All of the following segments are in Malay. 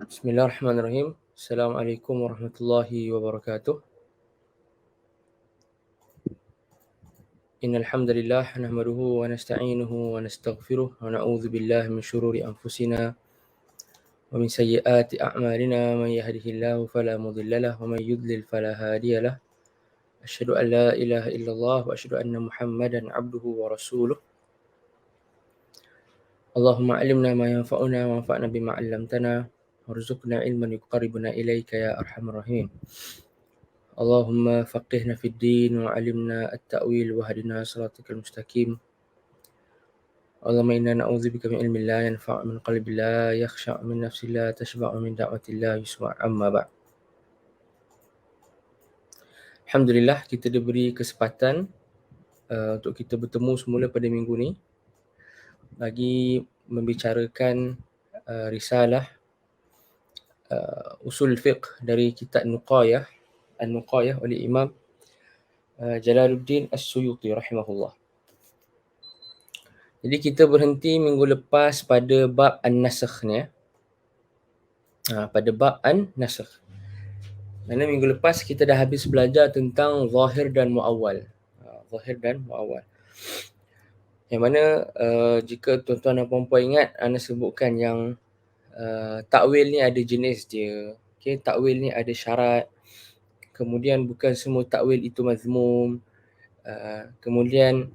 Bismillahirrahmanirrahim. Assalamualaikum warahmatullahi wabarakatuh. Innal hamdalillah nahmaduhu wa nasta'inuhu wa nastaghfiruh wa na'udzu billahi min shururi anfusina wa min sayyiati a'malina man yahdihillahu fala mudilla lahu wa man yudlil fala hadiya lahu. Asyhadu an la ilaha illallah wa asyhadu anna Muhammadan 'abduhu wa rasuluh. Allahumma 'allimna ma yanfa'una wa anfa'na bima 'allamtana warzuqna ilman yuqarribuna ilaika ya arhamar rahimin. Allahumma faqihna fid din wa 'allimna at-ta'wil wa hadina siratal mustaqim. Allahumma inna na'udzubika min ilmin la yanfa' min qalbin la yakhsha' min nafsin la tashba' min da'watin la yusma' amma ba'd. Alhamdulillah kita diberi kesempatan untuk kita bertemu semula pada minggu ni bagi membicarakan risalah usul fiqh dari kitab Nuqayah An-Nuqayah oleh Imam Jalaluddin As-Suyuti rahimahullah. Jadi kita berhenti minggu lepas pada bab An-Nasakh ni ya. Pada bab An-Nasakh. Mana minggu lepas kita dah habis belajar tentang zahir dan muawwal. Zahir dan muawwal. Yang mana jika tuan-tuan dan puan-puan ingat, ana sebutkan yang takwil ni ada jenis dia. Okay, takwil ni ada syarat. Kemudian bukan semua takwil itu mazmum. Kemudian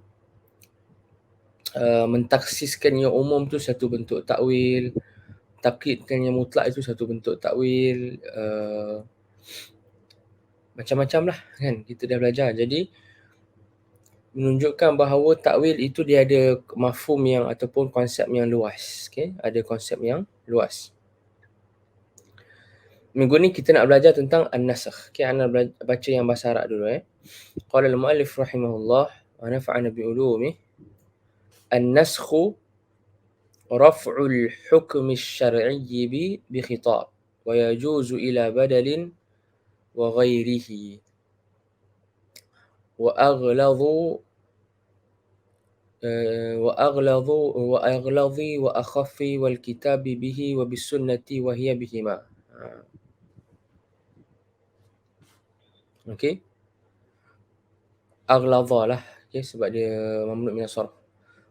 mentaksiskan yang umum tu satu bentuk takwil. Takyidkan yang mutlak itu satu bentuk takwil. Macam-macam lah kan, kita dah belajar. Jadi menunjukkan bahawa takwil itu dia ada mafhum yang ataupun konsep yang luas. Okay? Ada konsep yang luas. Minggu ni kita nak belajar tentang An-Nasakh. Okay, ana baca yang bahasa Arab dulu. Qala al-muallif rahimahullah wa nafa'ana bi ulumih. An-Naskhu raf'ul hukm asy-syar'i bi khitab wa yajuzu ila badalin wa ghairihi wa aghladhi wa akhaffi wal kitabi bihi wa bis sunnati wa hiya bihima. Okey. Aghladha lah, okey, sebab dia mamnu' min as-sarf.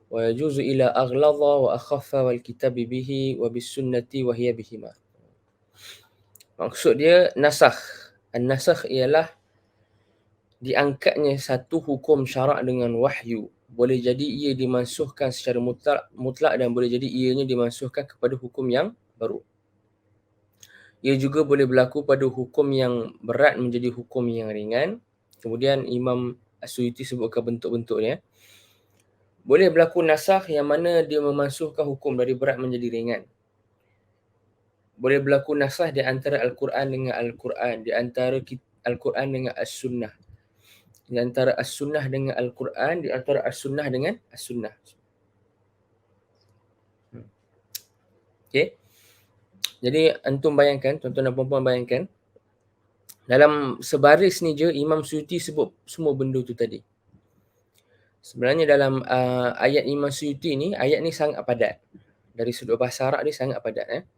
Wa yajuzu ila aghladha wa akhaffa wal kitabi bihi wa bis sunnati wa hiya bihima. Maksud dia nasakh. An-nasakh ialah diangkatnya satu hukum syarak dengan wahyu. Boleh jadi ia dimansuhkan secara mutlak dan boleh jadi ianya dimansuhkan kepada hukum yang baru. Ia juga boleh berlaku pada hukum yang berat menjadi hukum yang ringan. Kemudian Imam As-Suyuti sebutkan bentuk-bentuknya. Boleh berlaku nasakh yang mana dia memansuhkan hukum dari berat menjadi ringan. Boleh berlaku nasakh di antara Al-Quran dengan Al-Quran, di antara Al-Quran dengan As-Sunnah, di antara As-Sunnah dengan Al-Quran, di antara As-Sunnah dengan As-Sunnah. Okay. Jadi antum bayangkan, tuan-tuan dan puan-puan bayangkan, dalam sebaris ni je Imam Suyuti sebut semua benda tu tadi. Sebenarnya dalam ayat Imam Suyuti ni, ayat ni sangat padat. Dari sudut bahasa Arab dia sangat padat.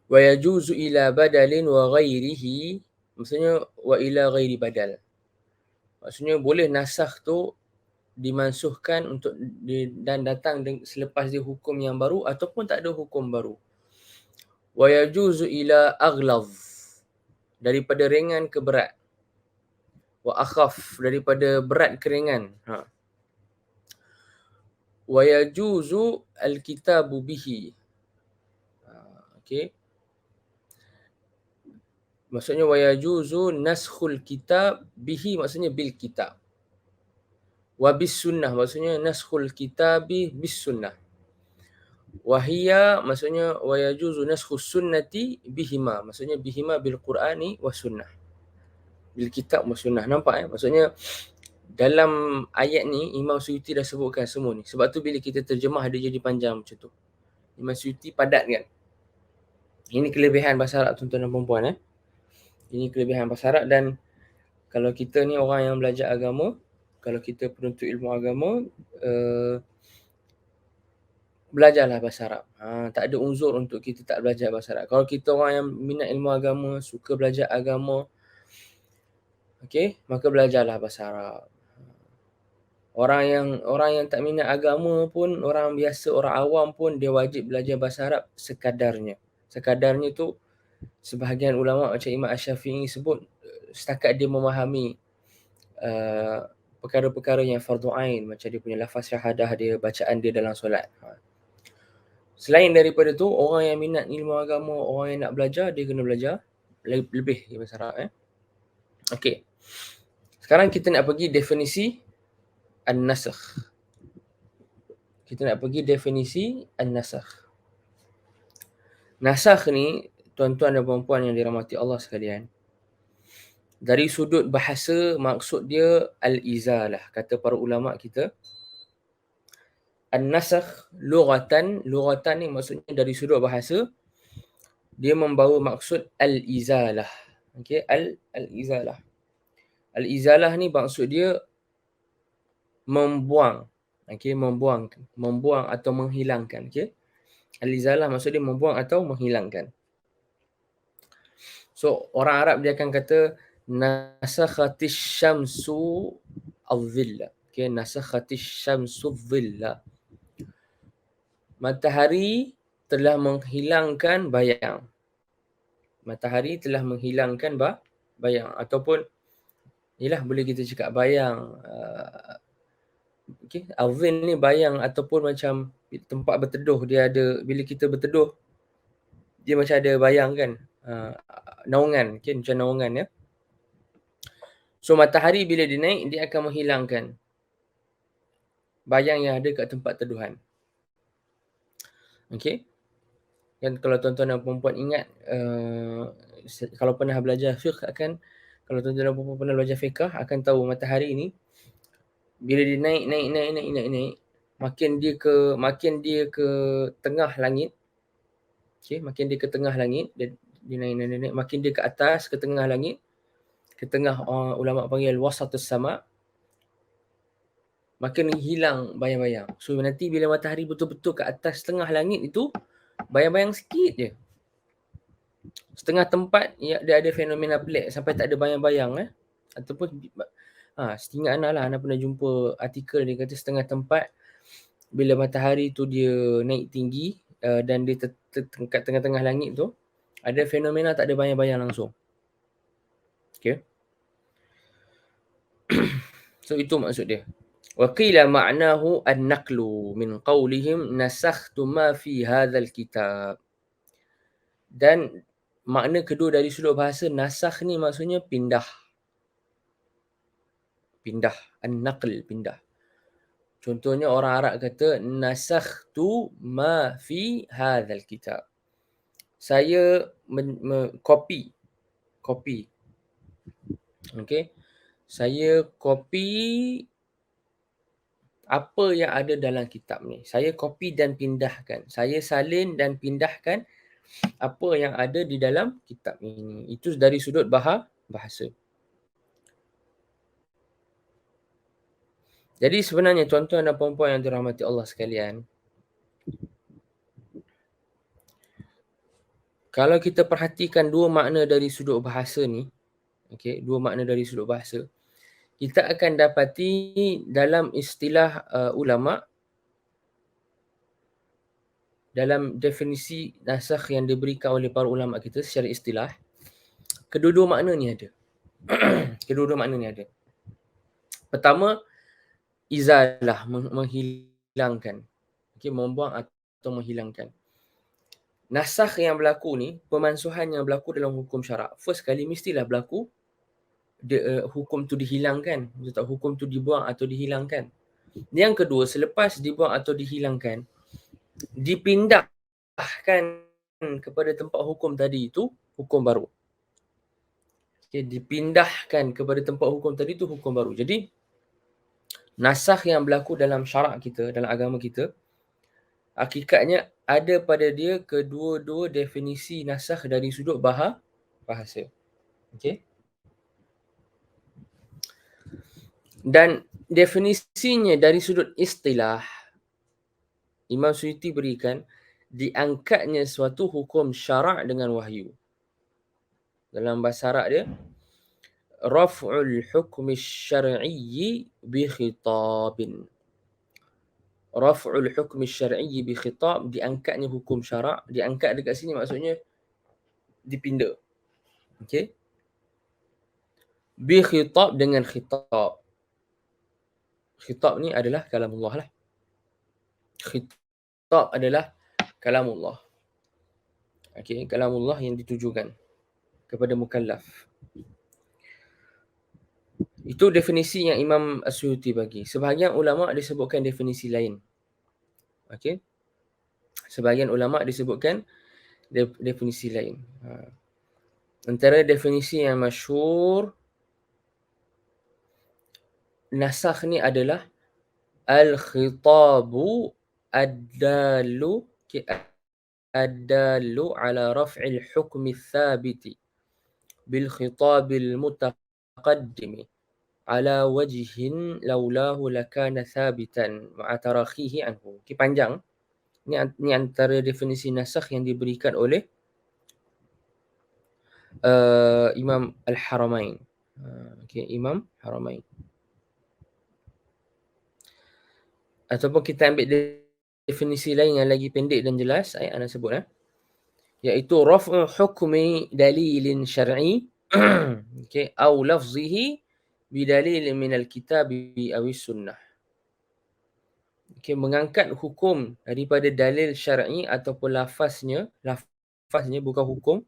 Wa yajuzu ila badalin wa ghairihi, maksudnya wa ila ghairi badal. Maksudnya boleh nasakh tu dimansuhkan untuk dan datang selepas dia hukum yang baru ataupun tak ada hukum baru. Wa yajuzu ila aghlaz, daripada ringan ke berat. Wa akhaf, daripada berat ke ringan. Wa yajuzu al-kitabu bihi. Okey. Maksudnya wa yajuzu naskhul kitab bihi, maksudnya bil kitab. Wa bis sunnah, maksudnya naskhul kitabi bis sunnah. Wahia, maksudnya wa yajuzu naskhus sunnati bihima, maksudnya bihima bil Qur'ani wa sunnah. Bil kitab wa sunnah. Nampak maksudnya dalam ayat ni Imam Suyuti dah sebutkan semua ni. Sebab tu bila kita terjemah dia jadi panjang macam tu. Imam Suyuti padat kan. Ini kelebihan bahasa Arab tuan-tuan dan puan-puan. Ini kelebihan bahasa Arab. Dan kalau kita ni orang yang belajar agama, kalau kita penuntut ilmu agama, belajarlah bahasa Arab. Tak ada uzur untuk kita tak belajar bahasa Arab. Kalau kita orang yang minat ilmu agama, suka belajar agama, okey, maka belajarlah bahasa Arab. Orang yang tak minat agama pun, orang biasa, orang awam pun dia wajib belajar bahasa Arab sekadarnya. Sekadarnya tu sebahagian ulama macam Imam Asy-Syafi'i sebut setakat dia memahami perkara-perkara yang fardu ain, macam dia punya lafaz syahadah dia, bacaan dia dalam solat. Selain daripada tu, orang yang minat ilmu agama, orang yang nak belajar, dia kena belajar lebih bahasa Arab. Okey. Sekarang kita nak pergi definisi an-nasakh. Kita nak pergi definisi an-nasakh. Nasakh ni, tuan-tuan dan puan-puan yang dirahmati Allah sekalian, dari sudut bahasa maksud dia al-izalah. Kata para ulama kita, an-nasakh lughatan ni maksudnya dari sudut bahasa dia membawa maksud al-izalah. Okey, al-izalah. Al-izalah ni maksud dia membuang. Okey, membuang atau menghilangkan. Okey. Al-izalah maksud dia membuang atau menghilangkan. So, orang Arab dia akan kata nasakhatis syamsu adh-dhilla. Okey, nasakhatis syamsu adh-dhilla. Matahari telah menghilangkan bayang. Matahari telah menghilangkan bayang, ataupun yalah boleh kita cakap bayang. Okey, adh-dhill ni bayang ataupun macam tempat berteduh, dia ada, bila kita berteduh dia macam ada bayang kan. Naungan, okay, macam naungan ya. So matahari bila dia naik, dia akan menghilangkan bayang yang ada kat tempat teduhan. Okey. Dan kalau tuan-tuan dan puan-puan ingat, kalau pernah belajar fiqh akan, kalau tuan-tuan dan puan-puan pernah belajar fiqh akan tahu matahari ni bila dia naik, makin dia ke tengah langit. Okey, makin dia ke tengah langit, dia naik, makin dia ke atas ke tengah langit, ke tengah, ulama panggil wasatus sama, makin hilang bayang-bayang. So nanti bila matahari betul-betul ke atas tengah langit itu, bayang-bayang sikit je. Setengah tempat dia ada fenomena pelik sampai tak ada bayang-bayang. Ataupun setingkat Ana pernah jumpa artikel dia kata setengah tempat bila matahari tu dia naik tinggi dan dia kat tengah-tengah langit tu, ada fenomena tak ada bayang-bayang langsung. Okay. So itu maksud dia. Wa qila ma'nahu an-naqlu min qawlihim nasakhtu ma fi hadzal kitab. Dan makna kedua dari sudut bahasa nasakh ni maksudnya pindah. Pindah, an-naql, pindah. Contohnya orang Arab kata nasakhtu ma fi hadzal kitab. Saya copy. Okey. Saya copy apa yang ada dalam kitab ni. Saya copy dan pindahkan. Saya salin dan pindahkan apa yang ada di dalam kitab ini. Itu dari sudut bahasa. Jadi sebenarnya tuan-tuan dan puan-puan yang dirahmati Allah sekalian, kalau kita perhatikan dua makna dari sudut bahasa ni, okey, dua makna dari sudut bahasa, kita akan dapati dalam istilah ulama, dalam definisi nasakh yang diberikan oleh para ulama kita secara istilah, kedua-dua makna ni ada. Kedua-dua makna ni ada. Pertama, izalah, menghilangkan. Okey, membuang atau menghilangkan. Nasakh yang berlaku ni, pemansuhan yang berlaku dalam hukum syarak, first kali mestilah berlaku hukum tu dihilangkan, atau hukum tu dibuang atau dihilangkan. Yang kedua, selepas dibuang atau dihilangkan, dipindahkan kepada tempat hukum tadi itu hukum baru. Okay, dipindahkan kepada tempat hukum tadi itu hukum baru. Jadi nasakh yang berlaku dalam syarak kita, dalam agama kita, hakikatnya ada pada dia kedua-dua definisi nasakh dari sudut bahasa. Okey. Dan definisinya dari sudut istilah, Imam Suyuti berikan diangkatnya suatu hukum syarak dengan wahyu. Dalam bahasa Arab dia, raf'ul hukmi syar'i bi khitabin. Raf'ul hukmi syar'i bi khitab, diangkatnya hukum syarak. Diangkat dekat sini maksudnya dipinda. Okey. Bi khitab, dengan khitab. Khitab ni adalah kalamullah lah. Khitab adalah kalamullah. Okey, kalamullah yang ditujukan kepada mukallaf. Itu definisi yang Imam As-Suyuti bagi. Sebahagian ulama disebutkan definisi lain. Okey. Sebahagian ulama disebutkan definisi lain. Antara definisi yang masyhur, nasakh ni adalah al-khitabu ad-dalu ala raf'il hukmi thabiti bil khitabil mutaqaddimi ala wajhin laulahu lakana thabitan ma'a tarakhihi anhu. Okay, panjang. Ni antara definisi nasakh yang diberikan oleh Imam Al-Haramain. Okay, Imam Haramain. Ataupun kita ambil definisi lain yang lagi pendek dan jelas, ayat anda sebut, iaitu raf'u hukmi dalilin syar'i okay, au lafzihi bidalilin minal kitabi awis sunnah. Okay, mengangkat hukum daripada dalil syar'i ataupun lafaznya bukan hukum,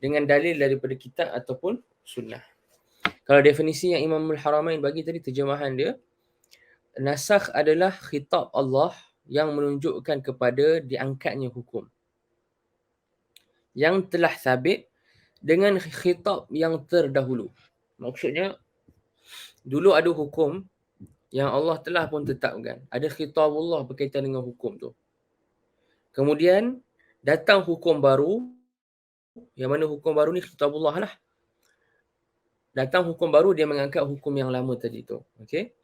dengan dalil daripada kitab ataupun sunnah. Kalau definisi yang Imam Al-Haramain bagi tadi, terjemahan dia, nasakh adalah khitab Allah yang menunjukkan kepada diangkatnya hukum yang telah sabit dengan khitab yang terdahulu. Maksudnya, dulu ada hukum yang Allah telah pun tetapkan. Ada khitab Allah berkaitan dengan hukum tu. Kemudian, datang hukum baru, yang mana hukum baru ni khitab Allah lah. Datang hukum baru, dia mengangkat hukum yang lama tadi tu. Okay?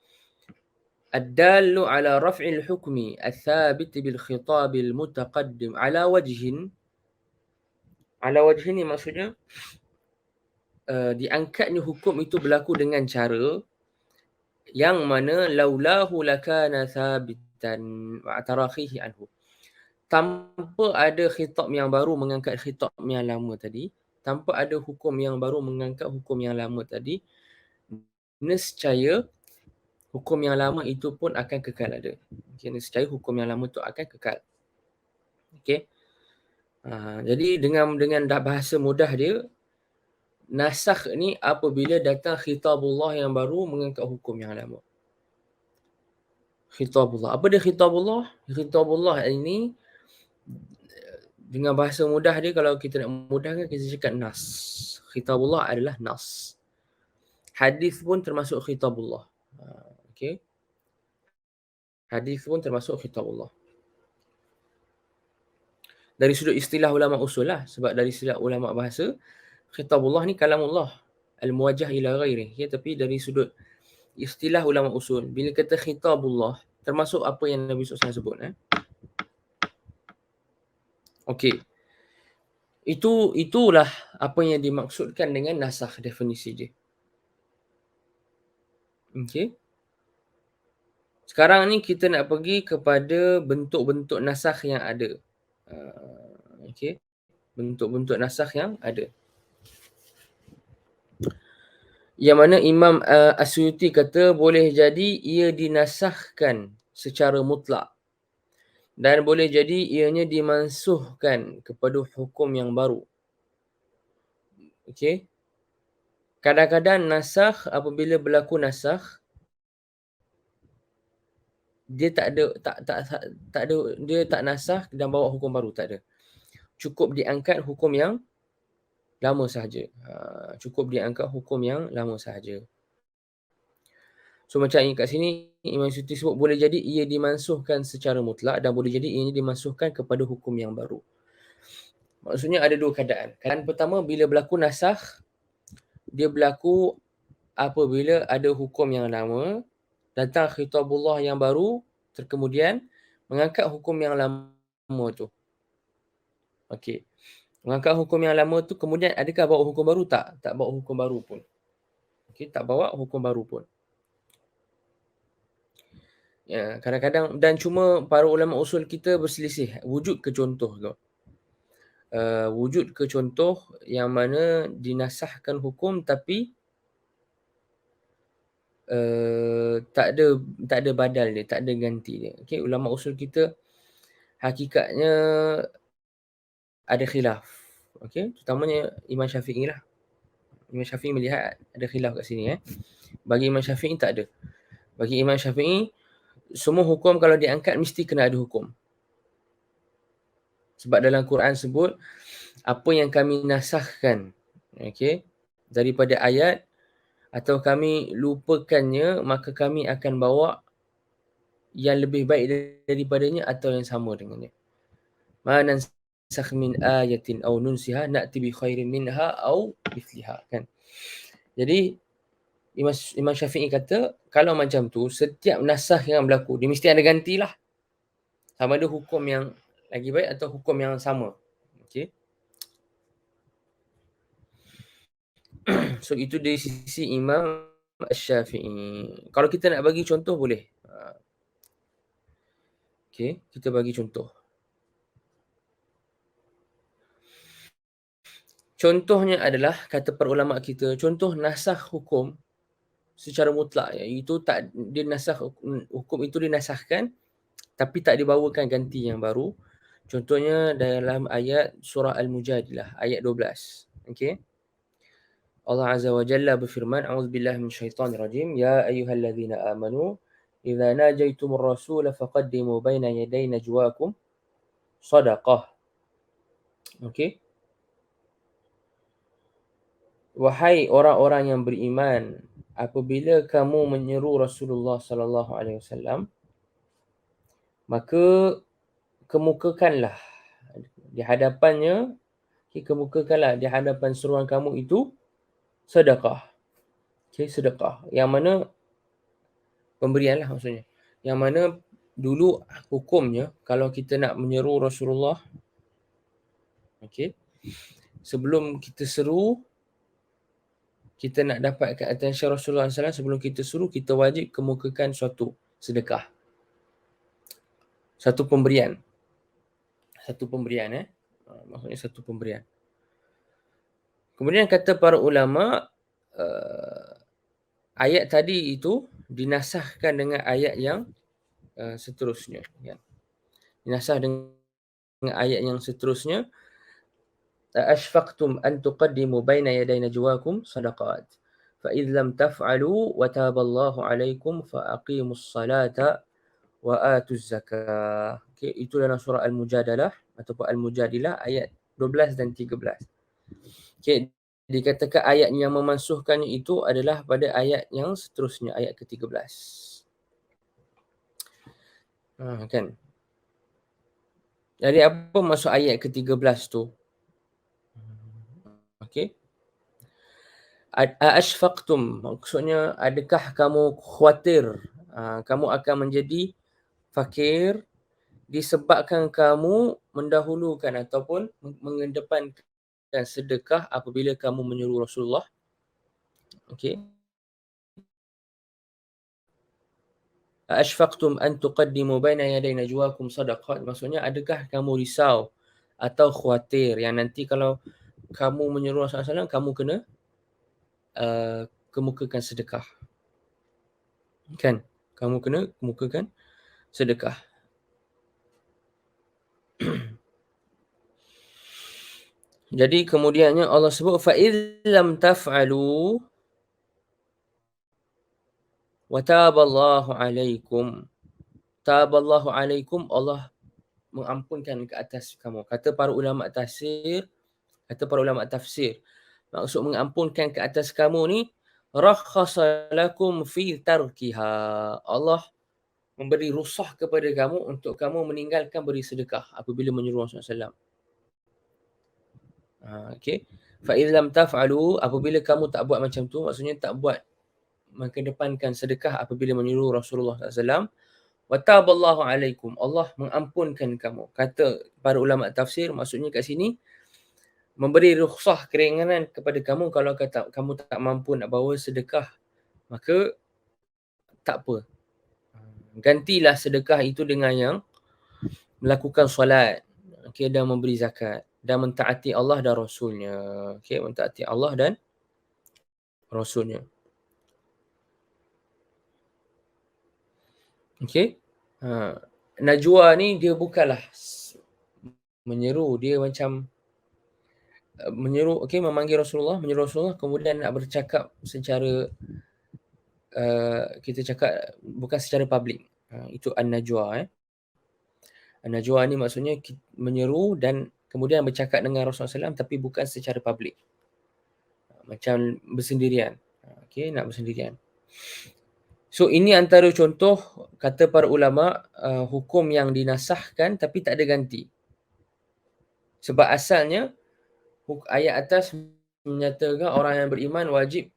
Ad-dallu ala raf'il hukmi al-thabit bil khitabil mutaqaddim ala wajhin. Ala wajhin ni maksudnya, diangkatnya hukum itu berlaku dengan cara yang mana laulahu lakana thabitan wa tarakhihi anhu. Tanpa ada khitab yang baru mengangkat khitab yang lama tadi, tanpa ada hukum yang baru mengangkat hukum yang lama tadi, nescaya hukum yang lama itu pun akan kekal ada. Okay, nescaya hukum yang lama itu akan kekal. Okey. Jadi dengan bahasa mudah dia, nasakh ni apabila datang khitabullah yang baru mengangkat hukum yang lama. Khitabullah. Apa dia khitabullah? Khitabullah ini dengan bahasa mudah dia, kalau kita nak mudahkan, kita cakap nas. Khitabullah adalah nas. Hadis pun termasuk khitabullah. Okey. Hadis pun termasuk khitabullah. Dari sudut istilah ulama usul lah. Sebab dari istilah ulama bahasa, khitabullah ni kalamullah al-muwajjah ila ghairi. Ya, tapi dari sudut istilah ulama usul, bila kata khitabullah, termasuk apa yang Nabi SAW sebut. Okey. Itulah apa yang dimaksudkan dengan nasakh, definisi dia. Okey. Sekarang ni kita nak pergi kepada bentuk-bentuk nasakh yang ada. Okey. Bentuk-bentuk nasakh yang ada. Yang mana Imam As-Suyuti kata boleh jadi ia dinasakhkan secara mutlak. Dan boleh jadi ianya dimansuhkan kepada hukum yang baru. Okey. Kadang-kadang nasakh, apabila berlaku nasakh, dia tak ada, dia tak nasakh dan bawa hukum baru, tak ada. Cukup diangkat hukum yang lama sahaja. Cukup diangkat hukum yang lama sahaja. So macam ini kat sini, Imam Suyuti sebut boleh jadi ia dimansuhkan secara mutlak dan boleh jadi ianya dimansuhkan kepada hukum yang baru. Maksudnya ada dua keadaan. Keadaan pertama, bila berlaku nasakh, dia berlaku apabila ada hukum yang lama, datang khitabullah yang baru, kemudian mengangkat hukum yang lama tu. Okey. Mengangkat hukum yang lama tu kemudian adakah bawa hukum baru? Tak. Tak bawa hukum baru pun. Okey, tak bawa hukum baru pun. Ya, kadang-kadang dan cuma para ulama usul kita berselisih wujud ke contoh tu. Wujud ke contoh yang mana dinasahkan hukum tapi tak ada badal dia, tak ada ganti dia. Okey, ulama usul kita hakikatnya ada khilaf. Okey, terutamanya Imam Syafi'i lah. Imam Syafi'i melihat ada khilaf kat sini. Bagi Imam Syafi'i tak ada. Bagi Imam Syafi'i, semua hukum kalau diangkat mesti kena ada hukum. Sebab dalam Quran sebut, apa yang kami nasahkan, okey, daripada ayat atau kami lupakannya, maka kami akan bawa yang lebih baik daripadanya atau yang sama dengannya. Ma nansakh min ayatin aw nunsiha na'ti bi khairin minha aw mithliha, kan. Jadi Imam Syafi'i kata kalau macam tu setiap nasah yang berlaku dia mesti ada gantilah. Sama ada hukum yang lagi baik atau hukum yang sama. Okey. So itu dari sisi Imam Syafi'i. Kalau kita nak bagi contoh boleh. Okey, kita bagi contoh. Contohnya adalah kata para ulama kita, contoh nasah hukum secara mutlak, iaitu tak dia nasah hukum itu dinasahkan tapi tak dibawakan ganti yang baru. Contohnya dalam ayat surah Al-Mujadilah ayat 12. Okey. Allah Azza wa Jalla berfirman, A'udzubillahi minasyaitonir rajim, ya ayyuhallazina amanu idza najaitumur rasul faqaddimu baina yaday najwakum shadaqah. Okey. Wahai orang-orang yang beriman, apabila kamu menyeru Rasulullah sallallahu alaihi wasallam, maka kemukakanlah di hadapannya, kemukakanlah di hadapan seruan kamu itu sedekah. Okey, sedekah. Yang mana pemberianlah maksudnya. Yang mana dulu hukumnya kalau kita nak menyeru Rasulullah, okey, sebelum kita seru, kita nak dapatkan attention Rasulullah SAW, sebelum kita suruh, kita wajib kemukakan suatu sedekah. Satu pemberian. Satu pemberian. Maksudnya satu pemberian. Kemudian kata para ulama, ayat tadi itu dinasahkan dengan ayat yang seterusnya. Dinasah dengan ayat yang seterusnya. Ashfaqtum an tuqaddimu baina yaday najwakum sadaqat. فَإِذْ لَمْ تَفْعَلُوا وَتَابَ اللَّهُ عَلَيْكُمْ فَأَقِيمُوا الصَّلَاةَ وَآتُوا الزَّكَاةَ. Okay, itu dalam surah Al-Mujadalah ataupun Al-Mujadilah ayat 12 dan 13. Okay, dikatakan ayat yang memansuhkannya itu adalah pada ayat yang seterusnya, ayat ke-13. Kan? Jadi apa maksud ayat ke-13 tu? Okey. Ashfaqtum, maksudnya adakah kamu khawatir kamu akan menjadi fakir disebabkan kamu mendahulukan ataupun mengedepankan sedekah apabila kamu menyuruh Rasulullah. Okey. Ashfaqtum an tuqaddimu baina yaday najwakum sadaqat, maksudnya adakah kamu risau atau khawatir yang nanti kalau kamu menyuruh Rasulullah SAW, kamu kena kemukakan sedekah. Kan? Kamu kena kemukakan sedekah. Jadi kemudiannya Allah sebut فَإِذْ لَمْ تَفْعَلُوا وَتَابَ اللَّهُ عَلَيْكُمْ. تَابَ اللَّهُ عَلَيْكُمْ, Allah mengampunkan ke atas kamu. Kata para ulama tafsir, maksud mengampunkan ke atas kamu ni, rakhasa lakum fi tarkiha. Allah memberi rukhsah kepada kamu untuk kamu meninggalkan beri sedekah apabila menyuruh Rasulullah SAW. Okey. Fa in lam taf'alu, apabila kamu tak buat macam tu, maksudnya tak buat mengedepankan sedekah apabila menyuruh Rasulullah SAW, Wa taballahu alaikum. Allah mengampunkan kamu. Kata para ulama tafsir, maksudnya kat sini memberi rukhsah keringanan kepada kamu kalau kamu tak mampu nak bawa sedekah, maka tak apa. Gantilah sedekah itu dengan yang melakukan solat, okey, dan memberi zakat dan mentaati Allah dan Rasulnya. Okey, mentaati Allah dan Rasulnya. Okey. Najwa ni dia bukanlah menyeru, dia macam menyeru, okey, memanggil Rasulullah, menyeru Rasulullah, kemudian nak bercakap secara kita cakap bukan secara publik. Itu an-najwa. An-najwa ni maksudnya menyeru dan kemudian bercakap dengan Rasulullah SAW tapi bukan secara publik. Macam bersendirian. Okey, nak bersendirian. So ini antara contoh kata para ulama hukum yang dinasahkan tapi tak ada ganti. Sebab asalnya ayat atas menyatakan orang yang beriman wajib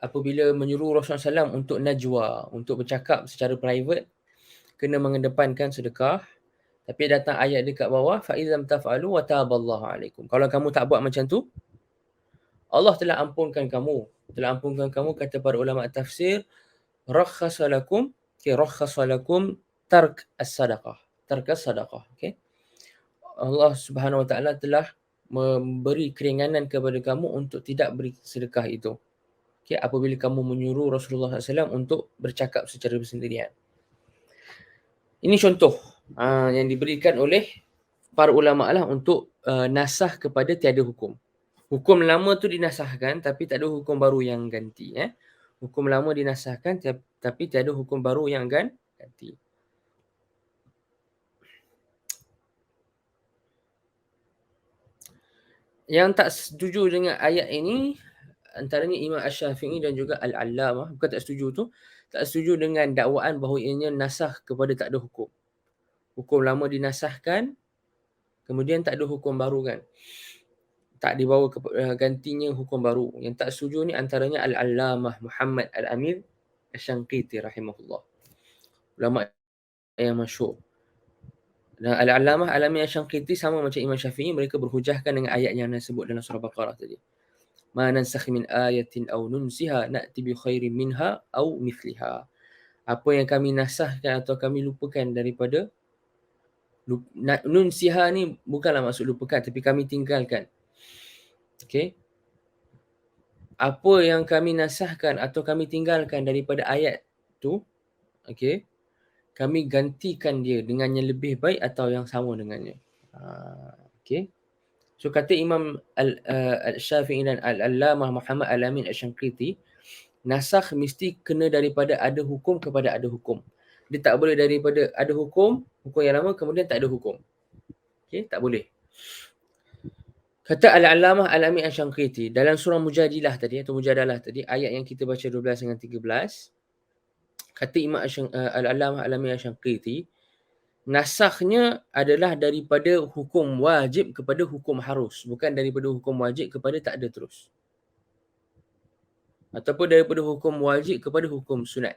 apabila menyuruh Rasulullah SAW untuk najwa, untuk bercakap secara private, kena mengedepankan sedekah. Tapi datang ayat dekat bawah, fa idzam taf'alu wa taballahu alaikum. Kalau kamu tak buat macam tu, Allah telah ampunkan kamu. Telah ampunkan kamu, kata para ulama tafsir, rakhasa lakum, rakhasa lakum tark as-sadaqah. Tark as-sadaqah, okey. Allah Subhanahu wa taala telah memberi keringanan kepada kamu untuk tidak beri sedekah itu. Okey, apabila kamu menyuruh Rasulullah SAW untuk bercakap secara bersendirian. Ini contoh yang diberikan oleh para ulama lah untuk nasah kepada tiada hukum. Hukum lama tu dinasahkan tapi tak ada hukum baru yang ganti. Hukum lama dinasahkan tapi tiada hukum baru yang ganti. Yang tak setuju dengan ayat ini antaranya Imam Asy-Syafi'i dan juga Al-Allamah. Bukan tak setuju tu, tak setuju dengan dakwaan bahawa ianya nasah kepada tak ada hukum. Hukum lama dinasahkan, kemudian tak ada hukum baru kan. Tak dibawa gantinya hukum baru. Yang tak setuju ni antaranya Al-Allamah Muhammad Al-Amin Asy-Syanqiti rahimahullah. Ulama yang masyhur. Dan Al-Allamah Al-Amin Asy-Syanqiti sama macam Imam Syafi'i, mereka berhujahkan dengan ayat yang disebut dalam surah Baqarah tadi. Ma nansakh min ayatin aw nunsiha na'ti bi khairin minha aw mithliha. Apa yang kami nasahkan atau kami lupakan daripada nunsiha ni bukanlah maksud lupakan tapi kami tinggalkan. Okey. Apa yang kami nasahkan atau kami tinggalkan daripada ayat tu, okey, kami gantikan dia dengan yang lebih baik atau yang sama dengannya. Okey. So kata Imam Al-Syafi'i dan Al-Allamah Muhammad Al-Amin Asy-Syanqiti, nasakh mesti kena daripada ada hukum kepada ada hukum. Dia tak boleh daripada ada hukum yang lama kemudian tak ada hukum. Okey, tak boleh. Kata Al-Allamah Al-Amin Asy-Syanqiti dalam surah Mujadilah tadi atau Mujadalah tadi, ayat yang kita baca 12 dengan 13, kata Imam Al-Allamah Al-Amin Asy-Syanqiti, nasakhnya adalah daripada hukum wajib kepada hukum harus, bukan daripada hukum wajib kepada tak ada terus. Ataupun daripada hukum wajib kepada hukum sunat.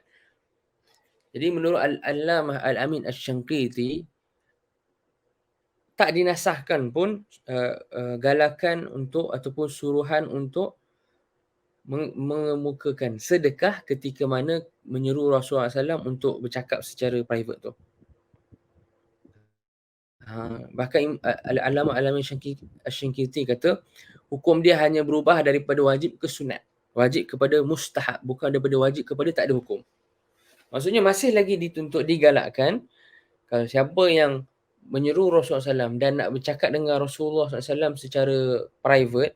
Jadi menurut Al-Allamah Al-Amin Asy-Syanqiti, tak dinasahkan pun galakan untuk ataupun suruhan untuk mengemukakan sedekah ketika mana menyeru Rasulullah SAW untuk bercakap secara private tu. Bahkan Al-Allamah Al-Amin Asy-Syanqiti kata hukum dia hanya berubah daripada wajib ke sunat, wajib kepada mustahab, bukan daripada wajib kepada tak ada hukum. Maksudnya masih lagi dituntut, digalakkan kalau siapa yang menyeru Rasulullah SAW dan nak bercakap dengan Rasulullah SAW secara private,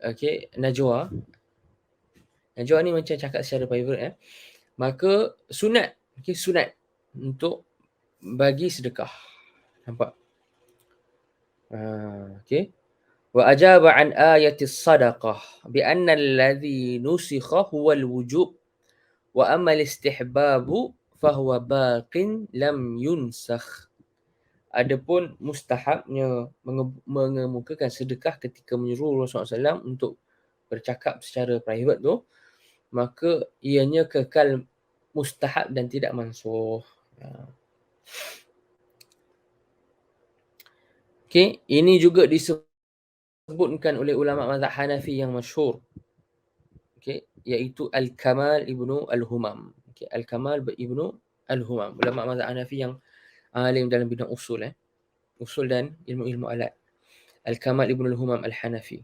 okey, najwa ni macam cakap secara private, maka sunat, okey, sunat untuk bagi sedekah. Nampak? Okey. Wa ajaba an ayatis sadaqah bi anna alladhi nusikha huwa al-wujub wa amma al-istihbabu fahuwa baqin lam yunsakh. Adapun mustahabnya mengemukakan sedekah ketika menyuruh Rasulullah SAW untuk bercakap secara private tu, maka ianya kekal mustahab dan tidak mansukh. Okey, ini juga disebutkan oleh ulama mazhab Hanafi yang masyhur. Okey, iaitu Al-Kamal Ibnu Al-Humam. Okey, Al-Kamal Ibnu Al-Humam. Ulama mazhab Hanafi yang alim dalam bidang usul usul dan ilmu-ilmu alat. Al-Kamal Ibnu Al-Humam Al-Hanafi.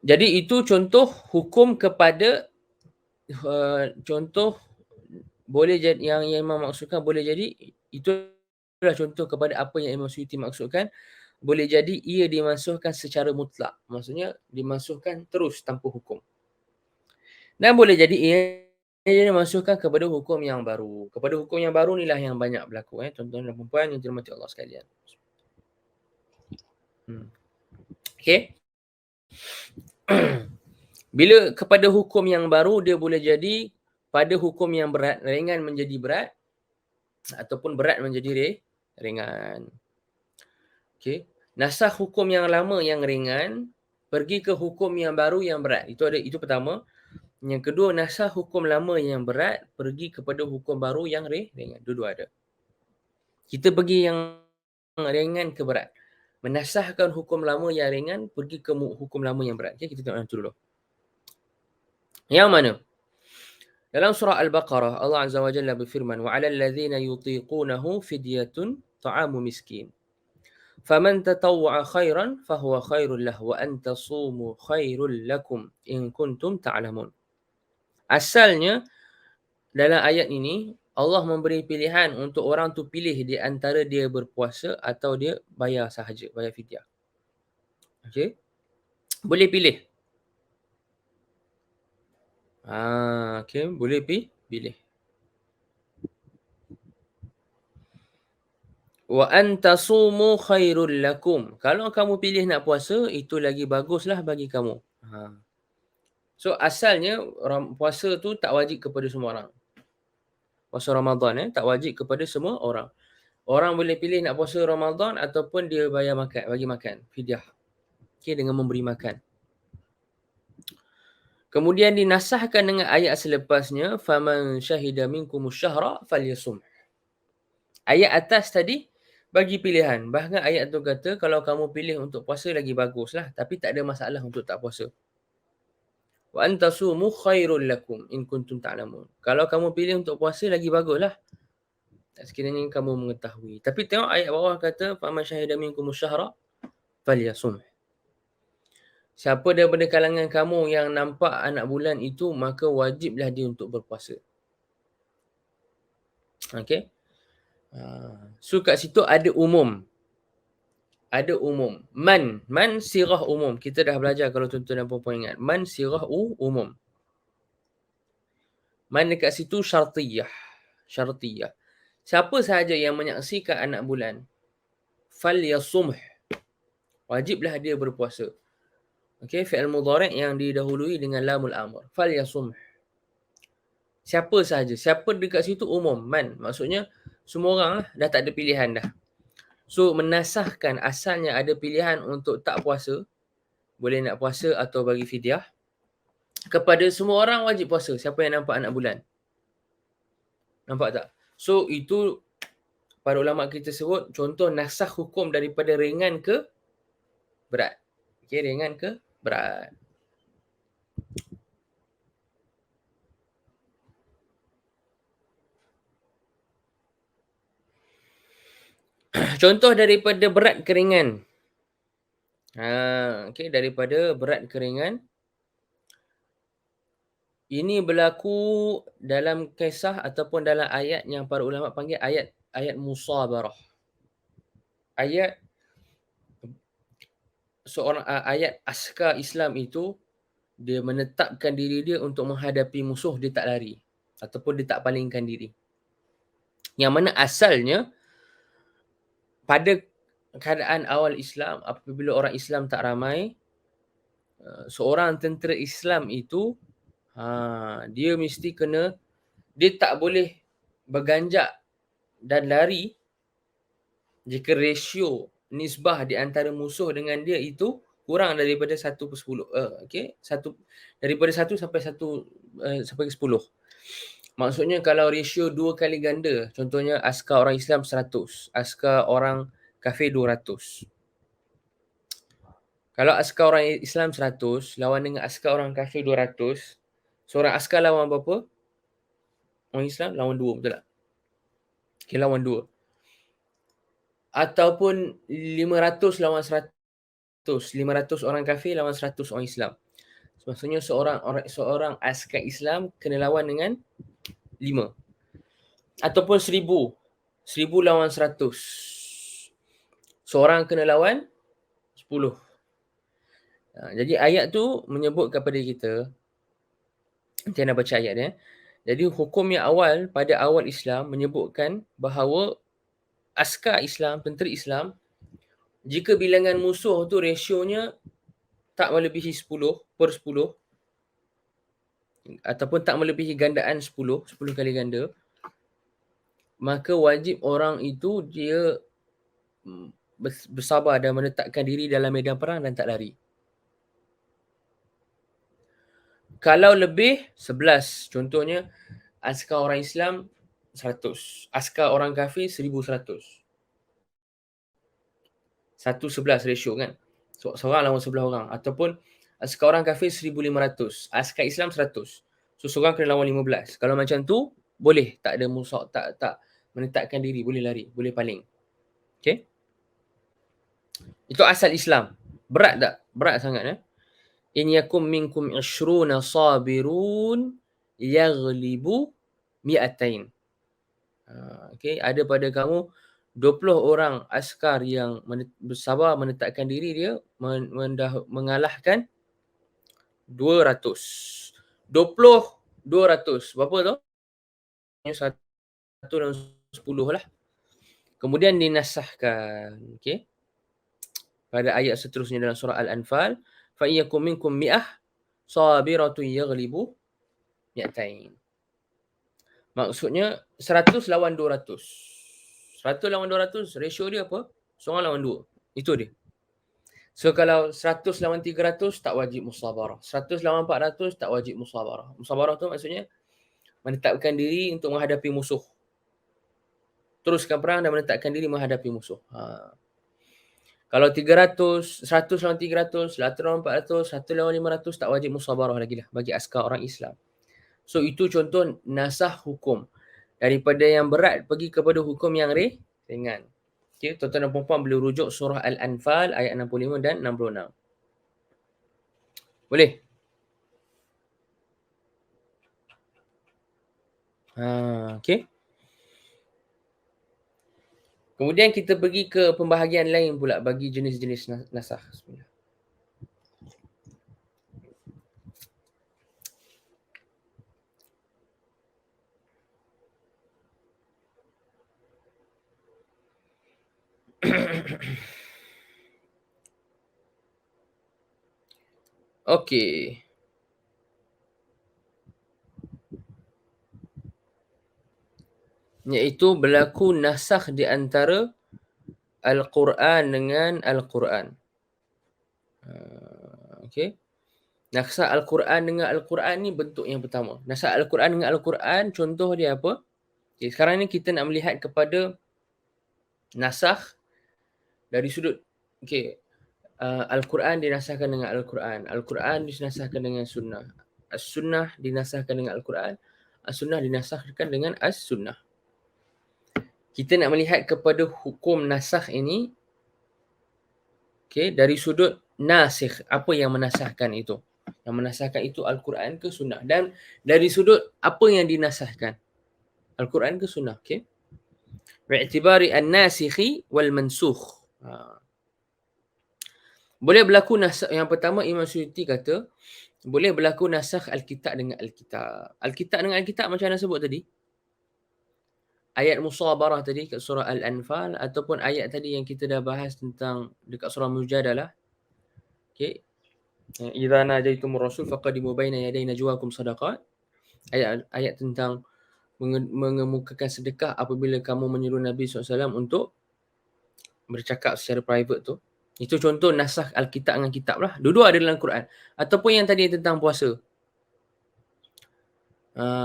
Jadi itu contoh hukum kepada contoh boleh jadi yang Imam maksudkan boleh jadi itulah contoh kepada apa yang Imam Suyuti maksudkan, boleh jadi ia dimasukkan secara mutlak. Maksudnya dimasukkan terus tanpa hukum. Dan boleh jadi ia dimasukkan kepada hukum yang baru. Kepada hukum yang baru inilah yang banyak berlaku tuan-tuan dan puan yang dirahmati Allah sekalian. Okey. Bila kepada hukum yang baru dia boleh jadi pada hukum yang berat, ringan menjadi berat ataupun berat menjadi ringan. Okey. Nasakh hukum yang lama yang ringan pergi ke hukum yang baru yang berat. Itu pertama. Yang kedua, nasakh hukum lama yang berat pergi kepada hukum baru yang ringan. Dua-dua ada. Kita pergi yang ringan ke berat. Menasahkan hukum lama yang ringan pergi ke hukum lama yang berat. Okay, kita tengok yang tu dulu. Yang mana? Dalam surah Al-Baqarah, Allah Azza wa Jalla berfirman, وَعَلَى الَّذِينَ يُطِيقُونَهُ فِدْيَةٌ طَعَامُ مِسْكِينٍ فَمَنْ تَطَوَّعَ خَيْرًا فَهُوَ خَيْرٌ لَهُ وَأَنْ تَصُومُوا خَيْرٌ لَكُمْ إِنْ كُنْتُمْ تَعْلَمُونَ. Asalnya dalam ayat ini Allah memberi pilihan untuk orang tu pilih di antara dia berpuasa atau dia bayar sahaja, bayar fidyah. Okey. Boleh pilih. Okey, boleh pilih. Wa antasumu khairul lakum. Kalau kamu pilih nak puasa, itu lagi baguslah bagi kamu. So asalnya puasa tu tak wajib kepada semua orang. Puasa Ramadan tak wajib kepada semua orang. Orang boleh pilih nak puasa Ramadan ataupun dia bayar makan, bagi makan, fidyah. Okey, dengan memberi makan. Kemudian dinasahkan dengan ayat selepasnya, faman syahida minkumus syahra falyasum. Ayat atas tadi bagi pilihan. Bahkan ayat tu kata kalau kamu pilih untuk puasa lagi baguslah, tapi tak ada masalah untuk tak puasa. Wa antasumu khairul lakum in kuntum ta'lamun. Kalau kamu pilih untuk puasa lagi baguslah. Tak sekiranya kamu mengetahui. Tapi tengok ayat bawah kata faman syahida minkumus syahra falyasum. Siapa daripada kalangan kamu yang nampak anak bulan itu, maka wajiblah dia untuk berpuasa. Okey. So kat situ ada umum. Ada umum. Man sirah umum. Kita dah belajar kalau tuan-tuan dan puan-puan ingat. Man sirah umum. Man dekat situ syartiyah. Syartiyah. Siapa sahaja yang menyaksikan anak bulan, falyasumh. Wajiblah dia berpuasa. Okey, fi'il mudhari' yang didahului dengan lamul amr. Falyasumh. Siapa sahaja. Siapa dekat situ umum. Man. Maksudnya semua orang dah tak ada pilihan dah. So menasahkan asalnya ada pilihan untuk tak puasa. Boleh nak puasa atau bagi fidyah. Kepada semua orang wajib puasa. Siapa yang nampak anak bulan. Nampak tak? So itu para ulama kita sebut contoh nasakh hukum daripada ringan ke berat. Okey, ringan ke berat. Contoh daripada berat ke ringan. Okey, daripada berat ke ringan. Ini berlaku dalam kisah ataupun dalam ayat yang para ulama panggil ayat musabarah. Ayat seorang ayat askar Islam itu dia menetapkan diri dia untuk menghadapi musuh, dia tak lari ataupun dia tak palingkan diri. Yang mana asalnya pada keadaan awal Islam, apabila orang Islam tak ramai, seorang tentera Islam itu dia mesti kena, dia tak boleh berganjak dan lari jika rasio nisbah di antara musuh dengan dia itu kurang daripada 1/10. Okey, daripada 1 sampai 1 sampai ke 10. Maksudnya kalau ratio 2 kali ganda, contohnya askar orang Islam 100, askar orang kafir 200. Kalau askar orang Islam 100 lawan dengan askar orang kafir 200, seorang askar lawan berapa? Orang Islam lawan 2, betul tak? Okey, lawan 2. Ataupun 500 lawan 100. 500 orang kafir lawan 100 orang Islam. Maksudnya seorang askar Islam kena lawan dengan 5. Ataupun 1000. 1000 lawan 100. Seorang kena lawan 10. Jadi ayat tu menyebut kepada kita, nanti anda baca ayat dia. Jadi hukum yang awal pada awal Islam menyebutkan bahawa askar Islam, tentera Islam, jika bilangan musuh tu rasionya tak melebihi 10/10 ataupun tak melebihi gandaan 10 kali ganda, maka wajib orang itu dia bersabar dan meletakkan diri dalam medan perang dan tak lari. Kalau lebih 11, contohnya askar orang Islam 100, askar orang kafir 1100. 1:11 ratio kan. Seorang lawan 11 orang. Ataupun askar orang kafir 1500, askar Islam 100. So seorang kena lawan 15. Kalau macam tu boleh, tak ada musuh, tak menetapkan diri, boleh lari, boleh paling. Okey? Itu asal Islam. Berat tak? Berat sangat In yakum minkum 20 sabirun yaghlibu mi'atain. Okey, ada pada kamu 20 orang askar yang bersabar menetapkan diri, dia mengalahkan 200. 20 200. Berapa tu? 1 dan 10 lah. Kemudian dinasahkan, okey, pada ayat seterusnya dalam surah Al-Anfal, fa iyakum minkum mi'ah sabiratun yaghlibu mi'atain. Maksudnya 100 lawan 200. 100 lawan 200, ratio dia apa? Seorang lawan 2. Itu dia. So kalau 100 lawan 300 tak wajib musabarah. 100 lawan 400 tak wajib musabarah. Musabarah tu maksudnya menetapkan diri untuk menghadapi musuh. Teruskan perang dan menetapkan diri menghadapi musuh. Kalau 100 lawan 300, 100 lawan 400, 1 lawan 500 tak wajib musabarah lagi lah bagi askar orang Islam. So itu contoh nasah hukum. Daripada yang berat pergi kepada hukum yang ringan. Okay, tuan-tuan dan puan-puan boleh rujuk surah Al-Anfal ayat 65 dan 66. Boleh? Okay. Kemudian kita pergi ke pembahagian lain pula bagi jenis-jenis nasah. Okey. Iaitu berlaku nasakh di antara Al-Quran dengan Al-Quran. Okey. Nasakh Al-Quran dengan Al-Quran ni bentuk yang pertama. Nasakh Al-Quran dengan Al-Quran, contoh dia apa? Okay, sekarang ni kita nak melihat kepada nasakh dari sudut, Al-Quran dinasahkan dengan Al-Quran. Al-Quran dinasahkan dengan Sunnah. As-Sunnah dinasahkan dengan Al-Quran. As-Sunnah dinasahkan dengan As-Sunnah. Kita nak melihat kepada hukum nasakh ini, dari sudut nasikh, apa yang menasahkan itu. Yang menasahkan itu Al-Quran ke Sunnah. Dan dari sudut apa yang dinasahkan, Al-Quran ke Sunnah. Bi'tibari an-nasikhi wal mansukh. Boleh berlaku nasakh. Yang pertama, Imam Suyuti kata, boleh berlaku nasakh Al-Kitab dengan Al-Kitab. Al-Kitab dengan Al-Kitab macam mana sebut tadi? Ayat musabarah tadi kat surah Al-Anfal, ataupun ayat tadi yang kita dah bahas tentang dekat surah Mujadalah. Okey. Idza najaitumur rasul faqadimu baina yaday najwakum sadaqat. Ayat tentang mengemukakan sedekah apabila kamu menyuruh Nabi SAW untuk bercakap secara private tu. Itu contoh nasakh Alkitab dengan kitab lah. Dua-dua ada dalam Quran. Ataupun yang tadi tentang puasa.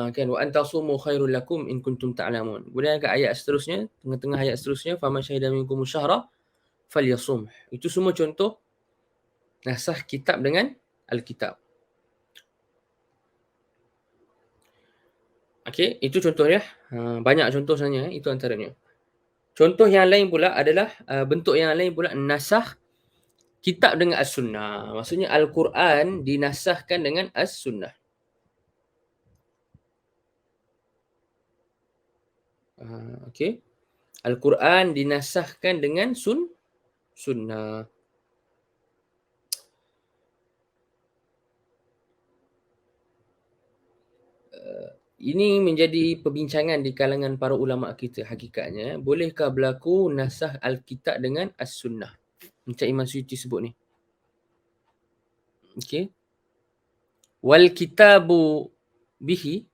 Kan wa antasumu khairul lakum in kuntum ta'lamun. Kemudian kat ayat seterusnya, tengah-tengah ayat seterusnya, faman syahida minkum syahra falyasum. Itu semua contoh nasakh kitab dengan Alkitab. Okey, itu contohnya. Banyak contoh sebenarnya, itu antaranya. Contoh yang lain pula adalah bentuk yang lain pula nasakh kitab dengan as-sunnah. Maksudnya Al-Quran dinasahkan dengan as-sunnah. Okey. Al-Quran dinasahkan dengan sunnah. Ini menjadi perbincangan di kalangan para ulama kita hakikatnya. Bolehkah berlaku nasah Al-Kitab dengan As-Sunnah? Macam Imam Suyuti sebut ni. Okey. Wal kitabu bihi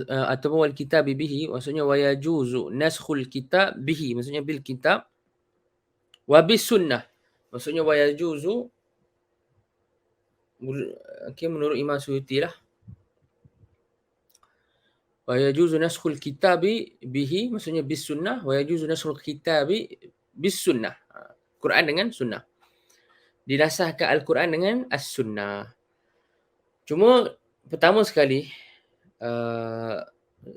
ataupun wal kitabi bihi maksudnya wa yajuzu naskhul kitab bihi maksudnya bil kitab wa bis sunnah maksudnya wa yajuzu menurut Imam Suyuti lah. Wa yajuzu naskhul kitabi bihi maksudnya bis sunnah wa yajuzu naskhul kitabi bis sunnah. Quran dengan sunnah. Dinasahkan Al-Quran dengan as-sunnah. Cuma pertama sekali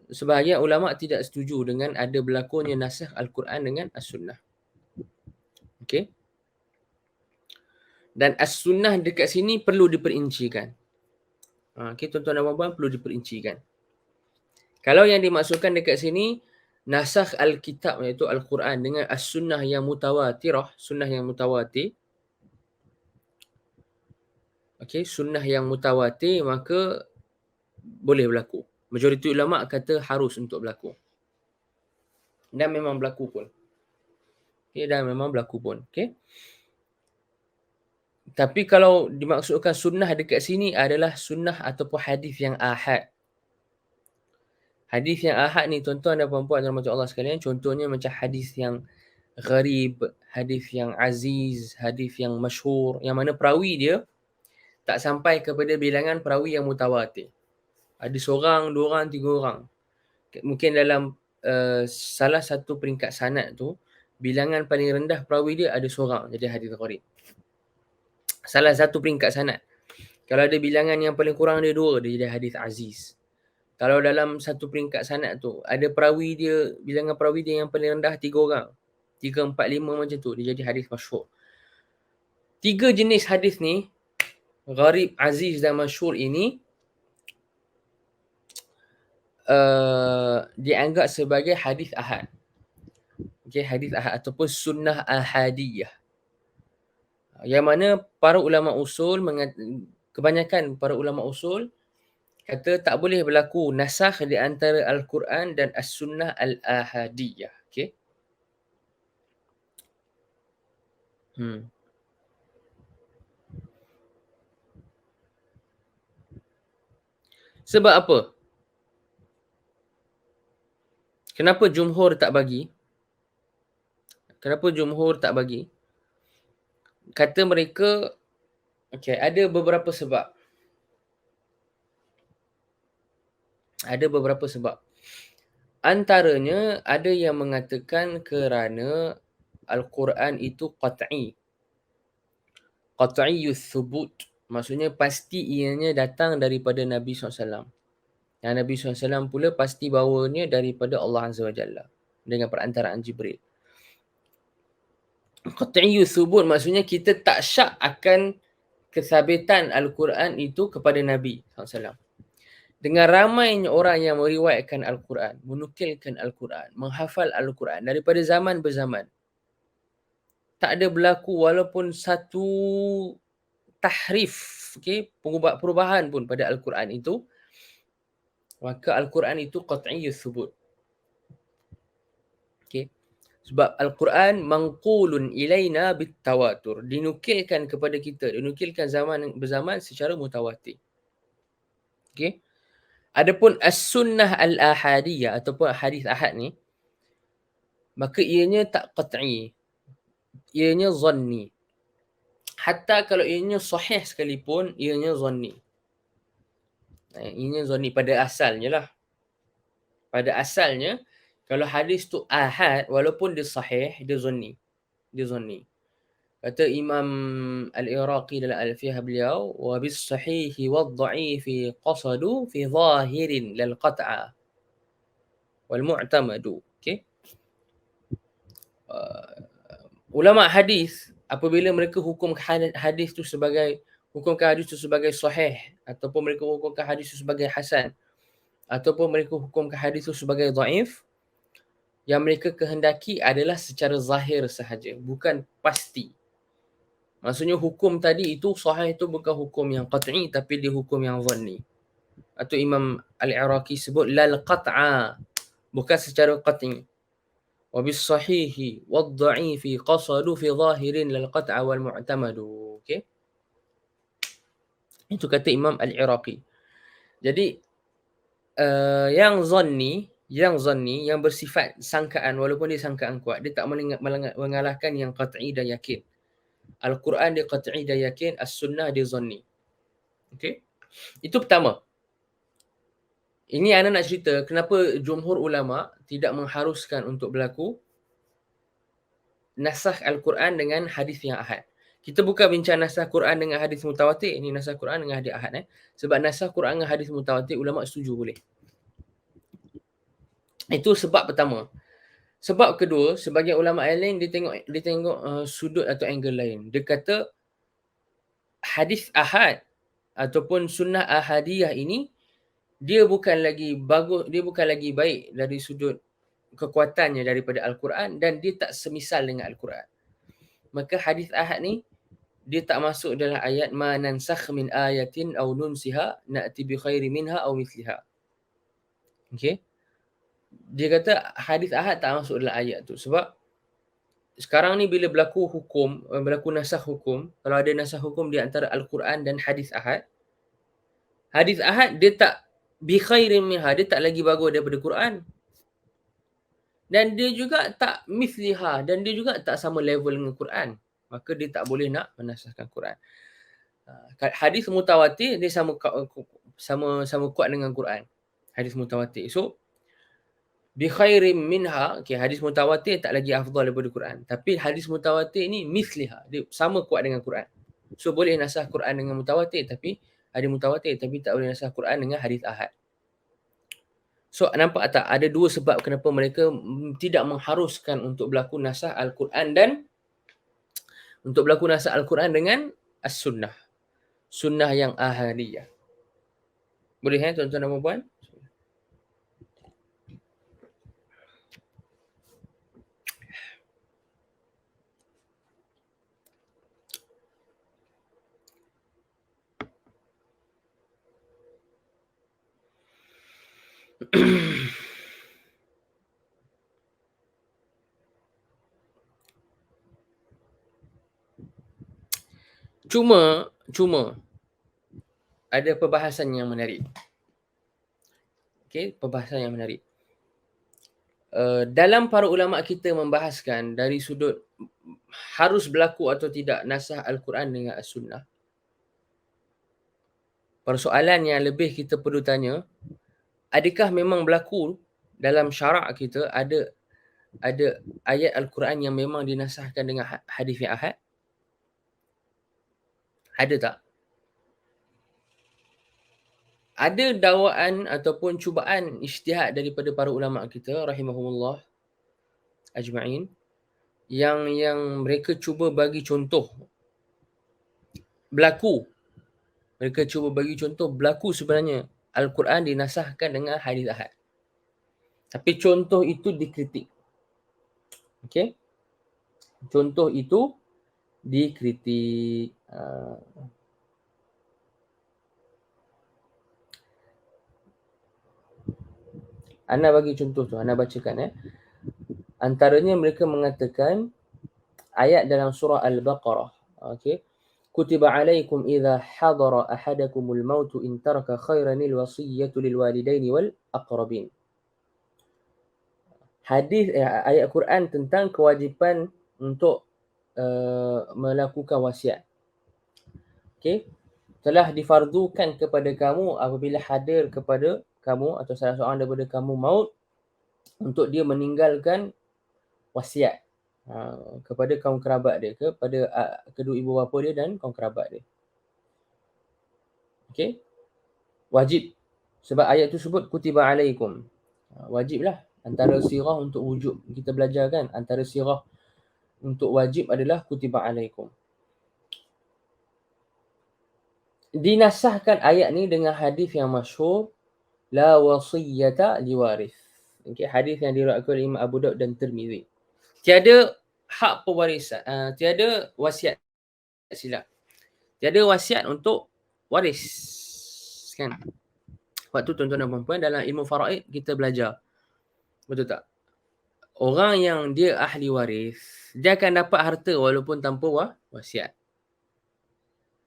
sebahagian ulama tidak setuju dengan ada berlakunya nasakh Al-Quran dengan as-sunnah. Okey. Dan as-sunnah dekat sini perlu diperincikan. Okey, tuan-tuan dan puan-puan, perlu diperincikan. Kalau yang dimaksudkan dekat sini nasakh Al-Kitab iaitu Al-Quran dengan as-sunnah yang mutawatirah, sunnah yang mutawatir. Okey, sunnah yang mutawatir maka boleh berlaku. Majoriti ulama kata harus untuk berlaku. Dan memang berlaku pun. Okey, dan memang berlaku pun. Okey. Tapi kalau dimaksudkan sunnah dekat sini adalah sunnah ataupun hadis yang ahad. Hadis yang ahad ni tuan-tuan dan puan-puan dan rahmat Allah sekalian, contohnya macam hadis yang gharib, hadis yang aziz, hadis yang masyhur, yang mana perawi dia tak sampai kepada bilangan perawi yang mutawatir. Ada seorang, dua orang, tiga orang. Mungkin dalam salah satu peringkat sanad tu, bilangan paling rendah perawi dia ada seorang, jadi hadis gharib. Salah satu peringkat sanad. Kalau ada bilangan yang paling kurang dia dua, dia jadi hadis aziz. Kalau dalam satu peringkat sanad tu, ada perawi dia, bilangan perawi dia yang paling rendah 3 orang. 3, 4, 5 macam tu, dia jadi hadis masyhur. 3 jenis hadis ni, gharib, aziz dan masyhur ini dianggap sebagai hadis ahad. Okey, hadis ahad ataupun sunnah ahadiyah. Yang mana para ulama usul kebanyakan para ulama usul kata tak boleh berlaku nasakh di antara Al-Quran dan As-Sunnah Al-Ahadiyah. Okey. Sebab apa? Kenapa jumhur tak bagi? Kenapa jumhur tak bagi? Kata mereka, okey, ada beberapa sebab. Ada beberapa sebab. Antaranya ada yang mengatakan kerana Al-Quran itu qat'i. Qat'iyyus thubut. Maksudnya pasti ianya datang daripada Nabi SAW. Yang Nabi SAW pula pasti bawanya daripada Allah Azza wa Jalla. Dengan perantaraan Jibril. Qat'iyyus thubut maksudnya kita tak syak akan kesabitan Al-Quran itu kepada Nabi SAW. Dengan ramainya orang yang meriwayatkan Al-Quran, menukilkan Al-Quran, menghafal Al-Quran daripada zaman berzaman. Tak ada berlaku walaupun satu tahrif, okay, perubahan pun pada Al-Quran itu, maka Al-Quran itu qat'iyyus thubut. Okay. Sebab Al-Quran manqulun ilaina bitawatur. Dinukilkan kepada kita, dinukilkan zaman berzaman secara mutawatir. Okay. Adapun as-sunnah al-ahadiyah ataupun hadis ahad ni, maka ianya tak qat'i. Ianya zanni. Hatta kalau ianya sahih sekalipun, ianya zanni. Ianya zanni pada asalnya lah. Pada asalnya, kalau hadis tu ahad, walaupun dia sahih, dia zanni. Dia zanni. Kata Imam Al-Iraqi dalam Alfiyah beliau, wa bis sahihi wad dha'ifi qasadu fi zahirin lal qat'a wal mu'tamadu. Okey. Ulama hadis apabila mereka hukumkan hadis tu sebagai sahih, ataupun mereka hukumkan hadis tu sebagai hasan, ataupun mereka hukumkan hadis tu sebagai dhaif, yang mereka kehendaki adalah secara zahir sahaja, bukan pasti. Maksudnya hukum tadi itu sahih itu bukan hukum yang qat'i, tapi dia hukum yang zanni. Atau Imam Al-Iraqi sebut lal qat'a, bukan secara qat'i. Wa bis sahihi wad dha'ifi qasadu fi zahirin lal qat'a wal mu'tamadu. Okey. Itu kata Imam Al-Iraqi. Jadi yang zanni, yang bersifat sangkaan, walaupun dia sangkaan kuat, dia tak mengalahkan yang qat'i dan yakin. Al-Quran dia qat'i dan yakin, As-Sunnah dia zanni. Okey. Itu pertama. Ini ana nak cerita kenapa jumhur ulama tidak mengharuskan untuk berlaku nasakh Al-Quran dengan hadis yang ahad. Kita bukan bincang nasakh Quran dengan hadis mutawatir, ini nasakh Quran dengan hadis ahad. Sebab nasakh Quran dengan hadis mutawatir ulama setuju boleh. Itu sebab pertama. Sebab kedua, sebagian ulama yang lain dia tengok sudut atau angle lain. Dia kata hadis ahad ataupun sunnah ahadiyah ini dia bukan lagi bagus, dia bukan lagi baik dari sudut kekuatannya daripada Al-Quran, dan dia tak semisal dengan Al-Quran. Maka hadis ahad ni dia tak masuk dalam ayat ma nansakh min ayatin aw nunsiha na'ti bi khairi minha aw mithliha. Okey. Dia kata hadis ahad tak masuk dalam ayat tu sebab sekarang ni bila berlaku nasakh hukum, kalau ada nasakh hukum di antara Al-Quran dan hadis ahad dia tak bi khairin minha, dia tak lagi bagus daripada Quran. Dan dia juga tak mithliha, dan dia juga tak sama level dengan Quran. Maka dia tak boleh nak menasahkan Quran. Hadis mutawatir dia sama kuat dengan Quran. Hadis mutawatir. So bi khairin minha, okey, hadis mutawatir tak lagi afdal daripada Quran. Tapi hadis mutawatir ni mithliha, dia sama kuat dengan Quran. So boleh nasah Quran dengan mutawatir, tapi ada mutawatir, tapi tak boleh nasah Quran dengan hadis ahad. So nampak tak ada dua sebab kenapa mereka tidak mengharuskan untuk berlaku nasah Al-Quran dengan As-Sunnah. Sunnah yang ahadiyah. Boleh tuan-tuan dan puan-puan? Cuma ada perbahasan yang menarik. Okey, perbahasan yang menarik. Dalam para ulama kita membahaskan dari sudut harus berlaku atau tidak nasah Al-Quran dengan As-Sunnah. Persoalan yang lebih kita perlu tanya, adakah memang berlaku dalam syarak kita ada ayat Al-Quran yang memang dinasahkan dengan hadis yang ahad? Ada tak? Ada dakwaan ataupun cubaan ijtihad daripada para ulama kita rahimahumullah ajma'in yang mereka cuba bagi contoh berlaku. Mereka cuba bagi contoh berlaku sebenarnya Al-Quran dinasahkan dengan hadis ahad. Tapi contoh itu dikritik. Okey? Contoh itu dikritik. Ana bagi contoh tu, ana bacakan Antaranya mereka mengatakan ayat dalam surah Al-Baqarah. Okey. Kutiba alaikum idza hadara ahadakumul maut in taraka khairanil wasiyyatu lil walidaini wal aqrabin. Hadis ayat Quran tentang kewajipan untuk melakukan wasiat. Okey, telah difardukan kepada kamu apabila hadir kepada kamu atau salah seorang daripada kamu maut untuk dia meninggalkan wasiat kepada kaum kerabat dia, kepada kedua ibu bapa dia dan kaum kerabat dia. Okey, wajib. Sebab ayat tu sebut kutiba alaikum. Wajiblah. Antara sirah untuk wujub kita belajar kan, antara sirah untuk wajib adalah kutiba alaikum. Dinasahkan ayat ni dengan hadis yang masyhur, la wasiyata liwaris. Okey, hadis yang diriwayatkan oleh Imam Abu Daud dan Tirmizi. Tiada hak pewarisan, tiada wasiat, silap. Tiada wasiat untuk waris. Kan? Waktu tuan-tuan dan puan-puan dalam ilmu faraid kita belajar. Betul tak? Orang yang dia ahli waris, dia akan dapat harta walaupun tanpa wasiat.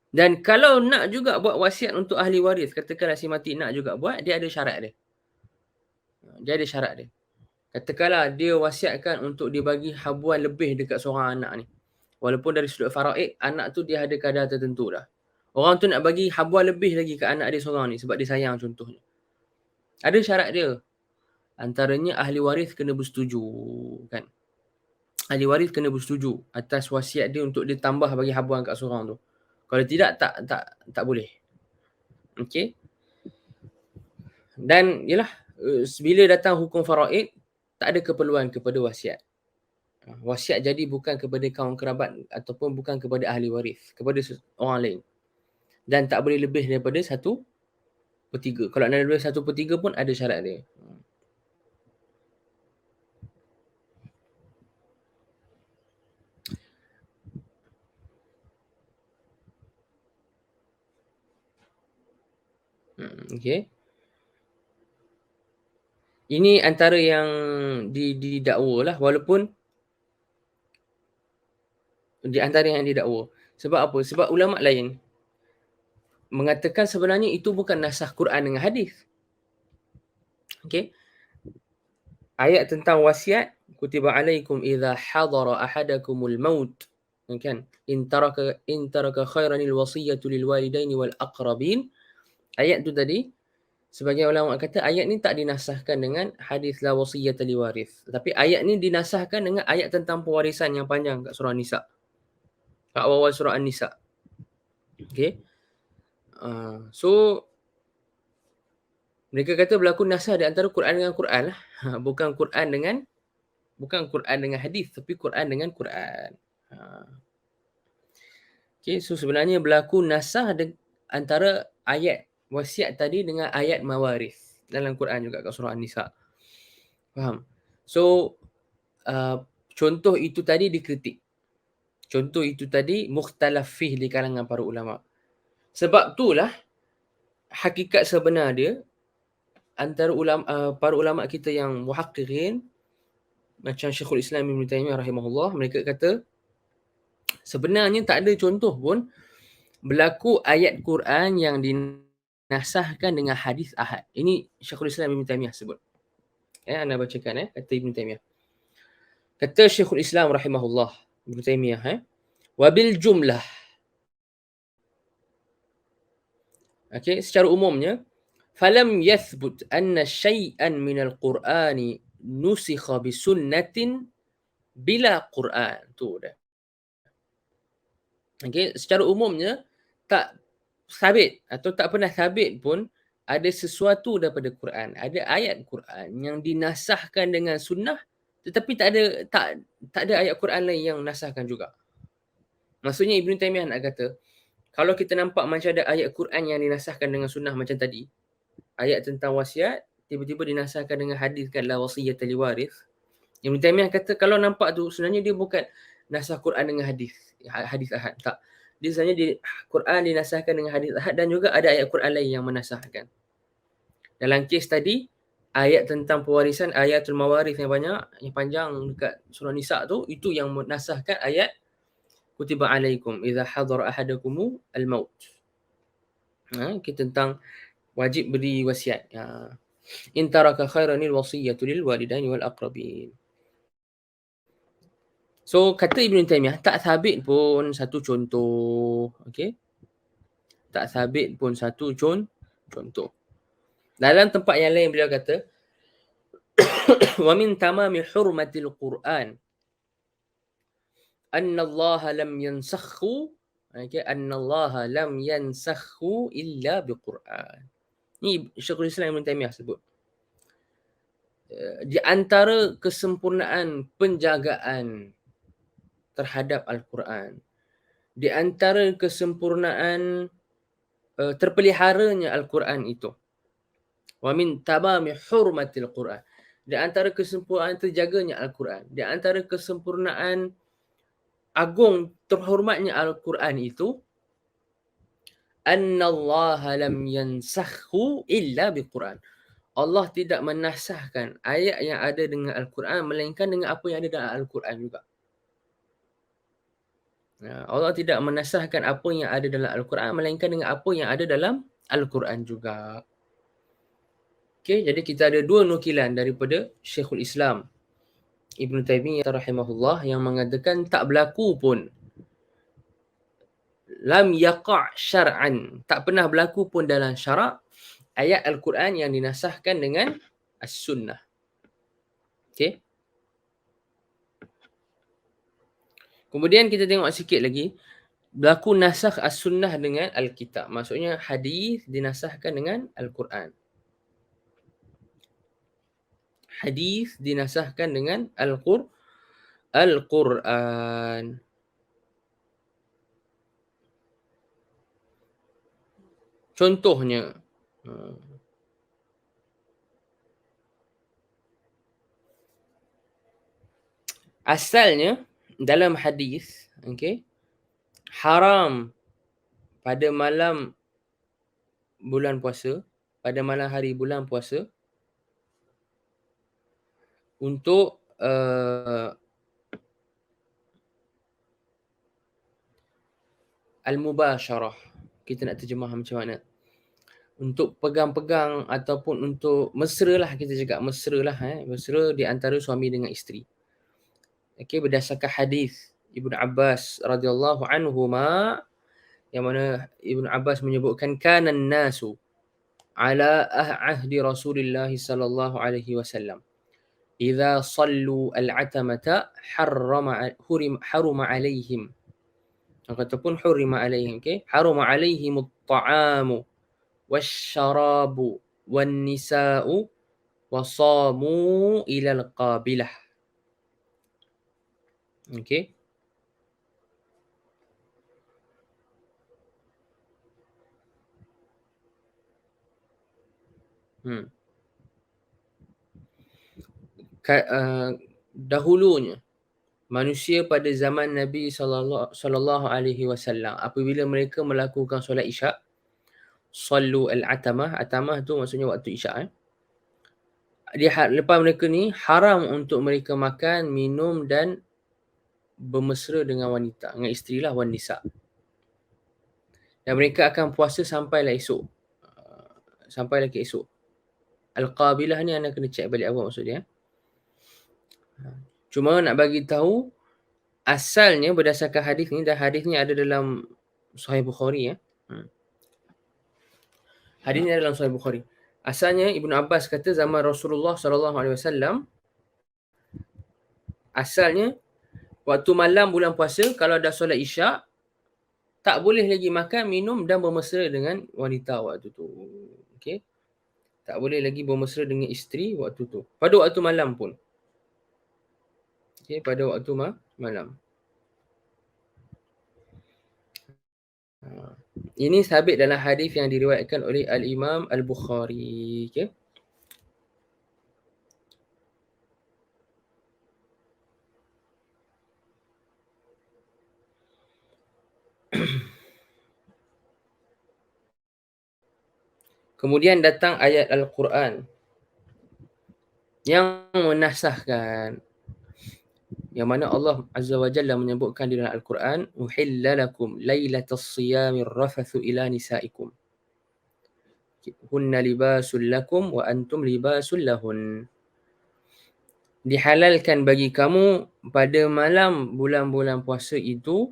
Dan kalau nak juga buat wasiat untuk ahli waris, katakanlah si mati nak juga buat, dia ada syarat dia. Dia ada syarat dia. Katakanlah dia wasiatkan untuk dibagi habuan lebih dekat seorang anak ni. Walaupun dari sudut faraid, anak tu dia ada kadar tertentu dah. Orang tu nak bagi habuan lebih lagi ke anak dia seorang ni sebab dia sayang contohnya. Ada syarat dia. Antaranya ahli waris kena bersetuju, kan? Ahli waris kena bersetuju atas wasiat dia untuk dia tambah bagi habuan kat seorang tu. Kalau tidak tak boleh. Okey. Dan yalah, bila datang hukum faraid, tak ada keperluan kepada wasiat. Wasiat jadi bukan kepada kaum kerabat ataupun bukan kepada ahli waris, kepada orang lain. Dan tak boleh lebih daripada 1/3. Kalau nak lebih 1/3 pun ada syarat dia. Okey. Ini antara yang didakwa lah, walaupun di antara yang didakwa. Sebab apa? Sebab ulama lain mengatakan sebenarnya itu bukan nasah Quran dengan hadis. Okey. Ayat tentang wasiat, kutiba alaikum idza hadara ahadakumul maut. Kan? In taraka khairanil wasiyatu lil walidaini wal aqrabin. Ayat tu tadi, sebagian ulama kata ayat ni tak dinasahkan dengan hadis la wasiyata liwaris. Tapi ayat ni dinasahkan dengan ayat tentang pewarisan yang panjang kat surah Nisa. Kat awal surah An-Nisa. Okey. So mereka kata berlaku nasah di antara Quran dengan Quran lah. Bukan Quran dengan hadis, tapi Quran dengan Quran. Okey, so sebenarnya berlaku nasah antara ayat wasiat tadi dengan ayat mawaris dalam Quran juga kat surah An-Nisa. Faham? So contoh itu tadi dikritik. Contoh itu tadi mukhtalaf fih di kalangan para ulama. Sebab itulah hakikat sebenar dia antara para ulama kita yang muhaqqiqin macam Syekhul Islam Ibn Taimiyah rahimahullah, mereka kata sebenarnya tak ada contoh pun berlaku ayat Quran yang dinasahkan dengan hadis ahad. Ini Syekhul Islam Ibn Taimiyah sebut. Anda bacakan kata Ibn Taimiyah. Kata Syekhul Islam rahimahullah Ibn Taimiyah, wabil jumlah. Okey, secara umumnya falam yathbut anna syai'an minal Qur'ani nusikha bisunnatin bila Quran. Tu dah. Okey, secara umumnya tak sabit atau tak pernah sabit pun ada sesuatu daripada Quran, ada ayat Quran yang dinasahkan dengan sunnah, tetapi tak ada ayat Quran lain yang nasahkan juga. Maksudnya Ibn Taimiyah nak kata, kalau kita nampak macam ada ayat Quran yang dinasahkan dengan sunnah macam tadi, ayat tentang wasiat tiba-tiba dinasahkan dengan hadis kan la wasiyata liwaris. Ibn Taimiyah kata kalau nampak tu sebenarnya dia bukan nasah Quran dengan hadis ahad, tak. Dia sebenarnya Quran dinasahkan dengan hadis ahad dan juga ada ayat Quran lain yang menasahkan. Dalam kes tadi, ayat tentang pewarisan, ayatul mawaris yang banyak, yang panjang dekat surah Nisa tu, itu yang menasahkan ayat kutiba alaikum idza hadara ahadakumul maut. Kita tentang wajib beri wasiat. In taraka khairanil wasiyatu lil walidaini wal aqrabin. So kata Ibn Taimiyah tak sabit pun satu contoh, okey. Tak sabit pun satu contoh. Dalam tempat yang lain beliau kata, wa min tamami hurmatil Quran anna Allah lam yansakhu, okay, anna Allah lam yansakhu illa biquran. Ni Syekhul Islam Ibn Taimiyah sebut. Di antara kesempurnaan penjagaan terhadap Al-Quran, di antara kesempurnaan terpeliharanya Al-Quran itu, wa min tamami hurmatil Quran, di antara kesempurnaan terjaganya Al-Quran, di antara kesempurnaan agung terhormatnya Al-Quran itu, annallaha lam yansakhu illa biquran. Allah tidak menasahkan ayat yang ada dengan Al-Quran melainkan dengan apa yang ada dalam Al-Quran juga. Allah tidak menasahkan apa yang ada dalam Al-Quran melainkan dengan apa yang ada dalam Al-Quran juga. Okay, jadi kita ada dua nukilan daripada Syekhul Islam Ibn Taimiyah rahimahullah yang mengatakan tak berlaku pun, lam yaqa' syar'an, tak pernah berlaku pun dalam syarak ayat Al-Quran yang dinasahkan dengan As-Sunnah. Okay. Kemudian kita tengok sikit lagi, berlaku nasakh As-Sunnah dengan Al-Kitab. Maksudnya hadis dinasahkan dengan Al-Quran. Hadis dinasahkan dengan Al-Quran. Contohnya, asalnya dalam hadis, okay, haram pada malam bulan puasa, pada malam hari bulan puasa, untuk al-mubasyarah. Kita nak terjemah macam mana? Untuk pegang-pegang ataupun untuk mesra lah, kita cakap mesra lah, mesra di antara suami dengan isteri. Okay, berdasarkan hadis Ibn Abbas radhiyallahu anhuma, yang mana Ibn Abbas menyebutkan kana an-nasu ala ahdi Rasulillah sallallahu alaihi wasallam idza sallu al-atamata haruma alaihim, ataupun hurima alaihim, okay, haruma alaihim at-ta'amu wasyarabu wan nisa'u wasamu ila al-qabilah. Okay. Dahulunya manusia pada zaman Nabi sallallahu alaihi wasallam, apabila mereka melakukan solat Isyak, sallu al-atamah, atamah tu maksudnya waktu Isyak, lepas mereka ni haram untuk mereka makan, minum dan bermesra dengan wanita, dengan isteri lah, wan nisa. Dan mereka akan puasa sampailah esok. Sampailah ke esok. Al-qabilah ni anda kena check balik apa maksud dia. Cuma nak bagi tahu asalnya berdasarkan hadis ni, dan hadis ni ada dalam Sahih Bukhari, Hadis ni ada dalam Sahih Bukhari. Asalnya Ibn Abbas kata zaman Rasulullah sallallahu alaihi wasallam, asalnya waktu malam bulan puasa kalau dah solat Isyak, tak boleh lagi makan, minum dan bermesra dengan wanita waktu tu. Okey. Tak boleh lagi bermesra dengan isteri waktu tu. Pada waktu malam pun. Okey, pada waktu malam. Ini sabit dalam hadis yang diriwayatkan oleh Al-Imam Al-Bukhari. Okey. Kemudian datang ayat Al-Quran yang menasahkan, yang mana Allah Azza wa Jalla menyebutkan di dalam Al-Quran, uhilla lakum lailatas siyamir rafathu ila nisaikum hunna libasul lakum wa antum libasul lahun. Dihalalkan bagi kamu pada malam bulan-bulan puasa itu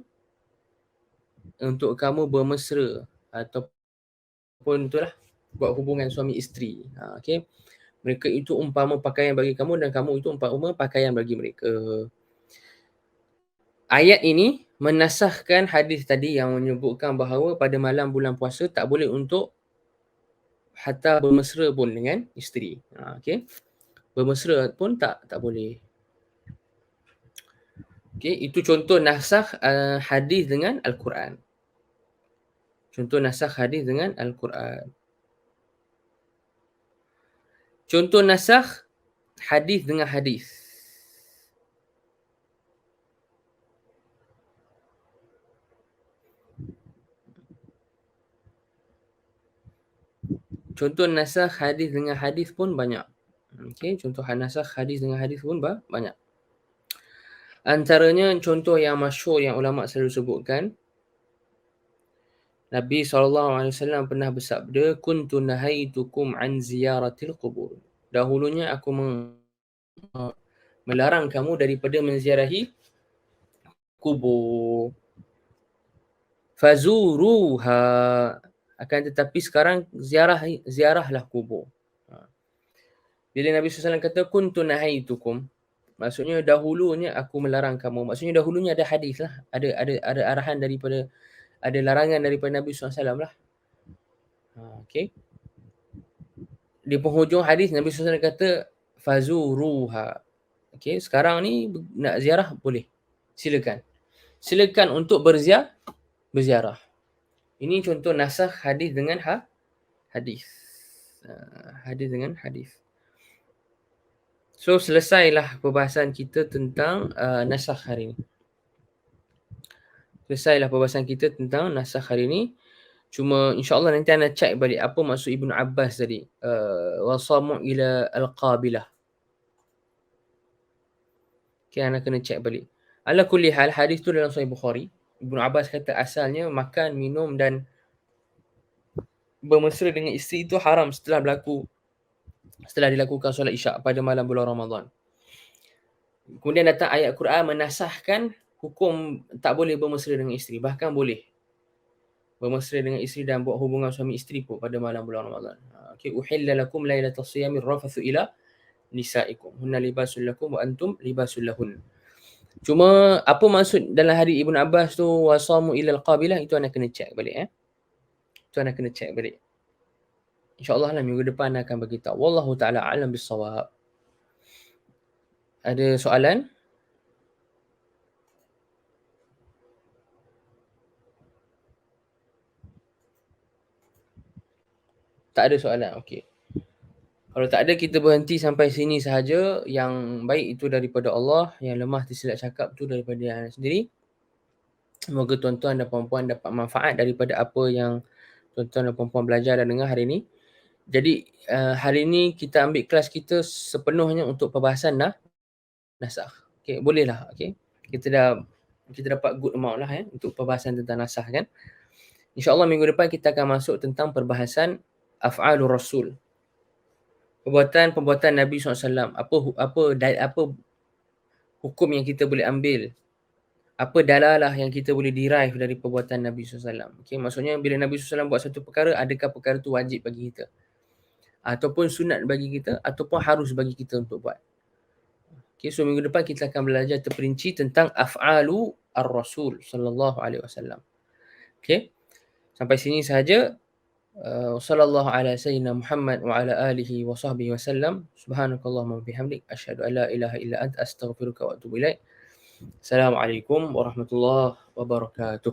untuk kamu bermesra ataupun itulah buat hubungan suami isteri. Okey. Mereka itu umpama pakaian bagi kamu dan kamu itu umpama pakaian bagi mereka. Ayat ini menasahkan hadis tadi yang menyebutkan bahawa pada malam bulan puasa tak boleh untuk hatta bermesra pun dengan isteri. Okey. Bermesra pun tak boleh. Okey, itu contoh nasakh hadis dengan Al-Quran. Contoh nasakh hadis dengan Al-Quran. Contoh nasakh hadis dengan hadis. Contoh nasakh hadis dengan hadis pun banyak. Okey, contoh nasakh hadis dengan hadis pun banyak. Antaranya contoh yang masyhur yang ulama selalu sebutkan, Nabi SAW pernah bersabda, kuntu nahaitukum an ziyaratil qubur. Dahulunya aku melarang kamu daripada menziarahi kubur. Fazuruha. Akan tetapi sekarang ziarahlah kubur. Bila Nabi SAW kata kuntu nahaitukum, maksudnya dahulunya aku melarang kamu. Maksudnya dahulunya ada hadis lah. Ada arahan daripada, ada larangan daripada Nabi SAW lah. Okay. Di penghujung hadis Nabi SAW kata fazuruha. Okay. Sekarang ni nak ziarah boleh. Silakan. Silakan untuk berziarah. Ini contoh nasakh hadis dengan hadis. Hadis dengan hadis. So selesailah perbahasan kita tentang nasakh hari ini. Selesailah perbahasan kita tentang nasakh hari ini. Cuma insya-Allah nanti anda cek balik apa maksud Ibnu Abbas tadi. Wasamu ila al-qabilah. Okay, anda kena cek balik. Ala kulli hal, hadis tu dalam Sahih Bukhari. Ibnu Abbas kata asalnya makan, minum dan bermesra dengan isteri itu haram setelah dilakukan solat Isyak pada malam bulan Ramadan. Kemudian datang ayat Quran menasahkan hukum tak boleh bermesra dengan isteri. Bahkan boleh bermesra dengan isteri dan buat hubungan suami isteri pun pada malam bulan Ramadan. Okay. Uhilla lakum lailatas siyamir rafathu ila nisaikum. Hunna libasul lakum wa antum libasul lahun. Cuma apa maksud dalam hadis Ibnu Abbas tu wasamu ila al-qabilah, itu anda kena check balik. Itu anda kena check balik. InsyaAllah lah minggu depan akan beritahu. Wallahu ta'ala a'lam bissawab. Ada soalan? Tak ada soalan. Okey. Kalau tak ada, kita berhenti sampai sini sahaja. Yang baik itu daripada Allah, yang lemah tersilap cakap tu daripada anda sendiri. Semoga tuan-tuan dan puan-puan dapat manfaat daripada apa yang tuan-tuan dan puan-puan belajar dan dengar hari ini. Jadi hari ini kita ambil kelas kita sepenuhnya untuk perbahasan nasakh. Okey, bolehlah. Okey. Kita dapat good amount lah untuk perbahasan tentang nasakh kan. InsyaAllah minggu depan kita akan masuk tentang perbahasan af'alur rasul. Perbuatan Nabi SAW. Apa hukum yang kita boleh ambil? Apa dalalah yang kita boleh derive dari perbuatan Nabi SAW? Okay, maksudnya bila Nabi SAW buat satu perkara, adakah perkara itu wajib bagi kita? Ataupun sunat bagi kita, ataupun harus bagi kita untuk buat. Okay, so minggu depan kita akan belajar terperinci tentang af'alu ar-rasul sallallahu alaihi wasallam. Okay, sampai sini sahaja. Sallallahu ala sayyidina Muhammad wa ala alihi wa sahbihi wa sallam. Subhanakallahumma wa bihamdik asyhadu an la ilaha illa anta astaghfiruka wa atubu ilaik. Assalamualaikum warahmatullahi wabarakatuh.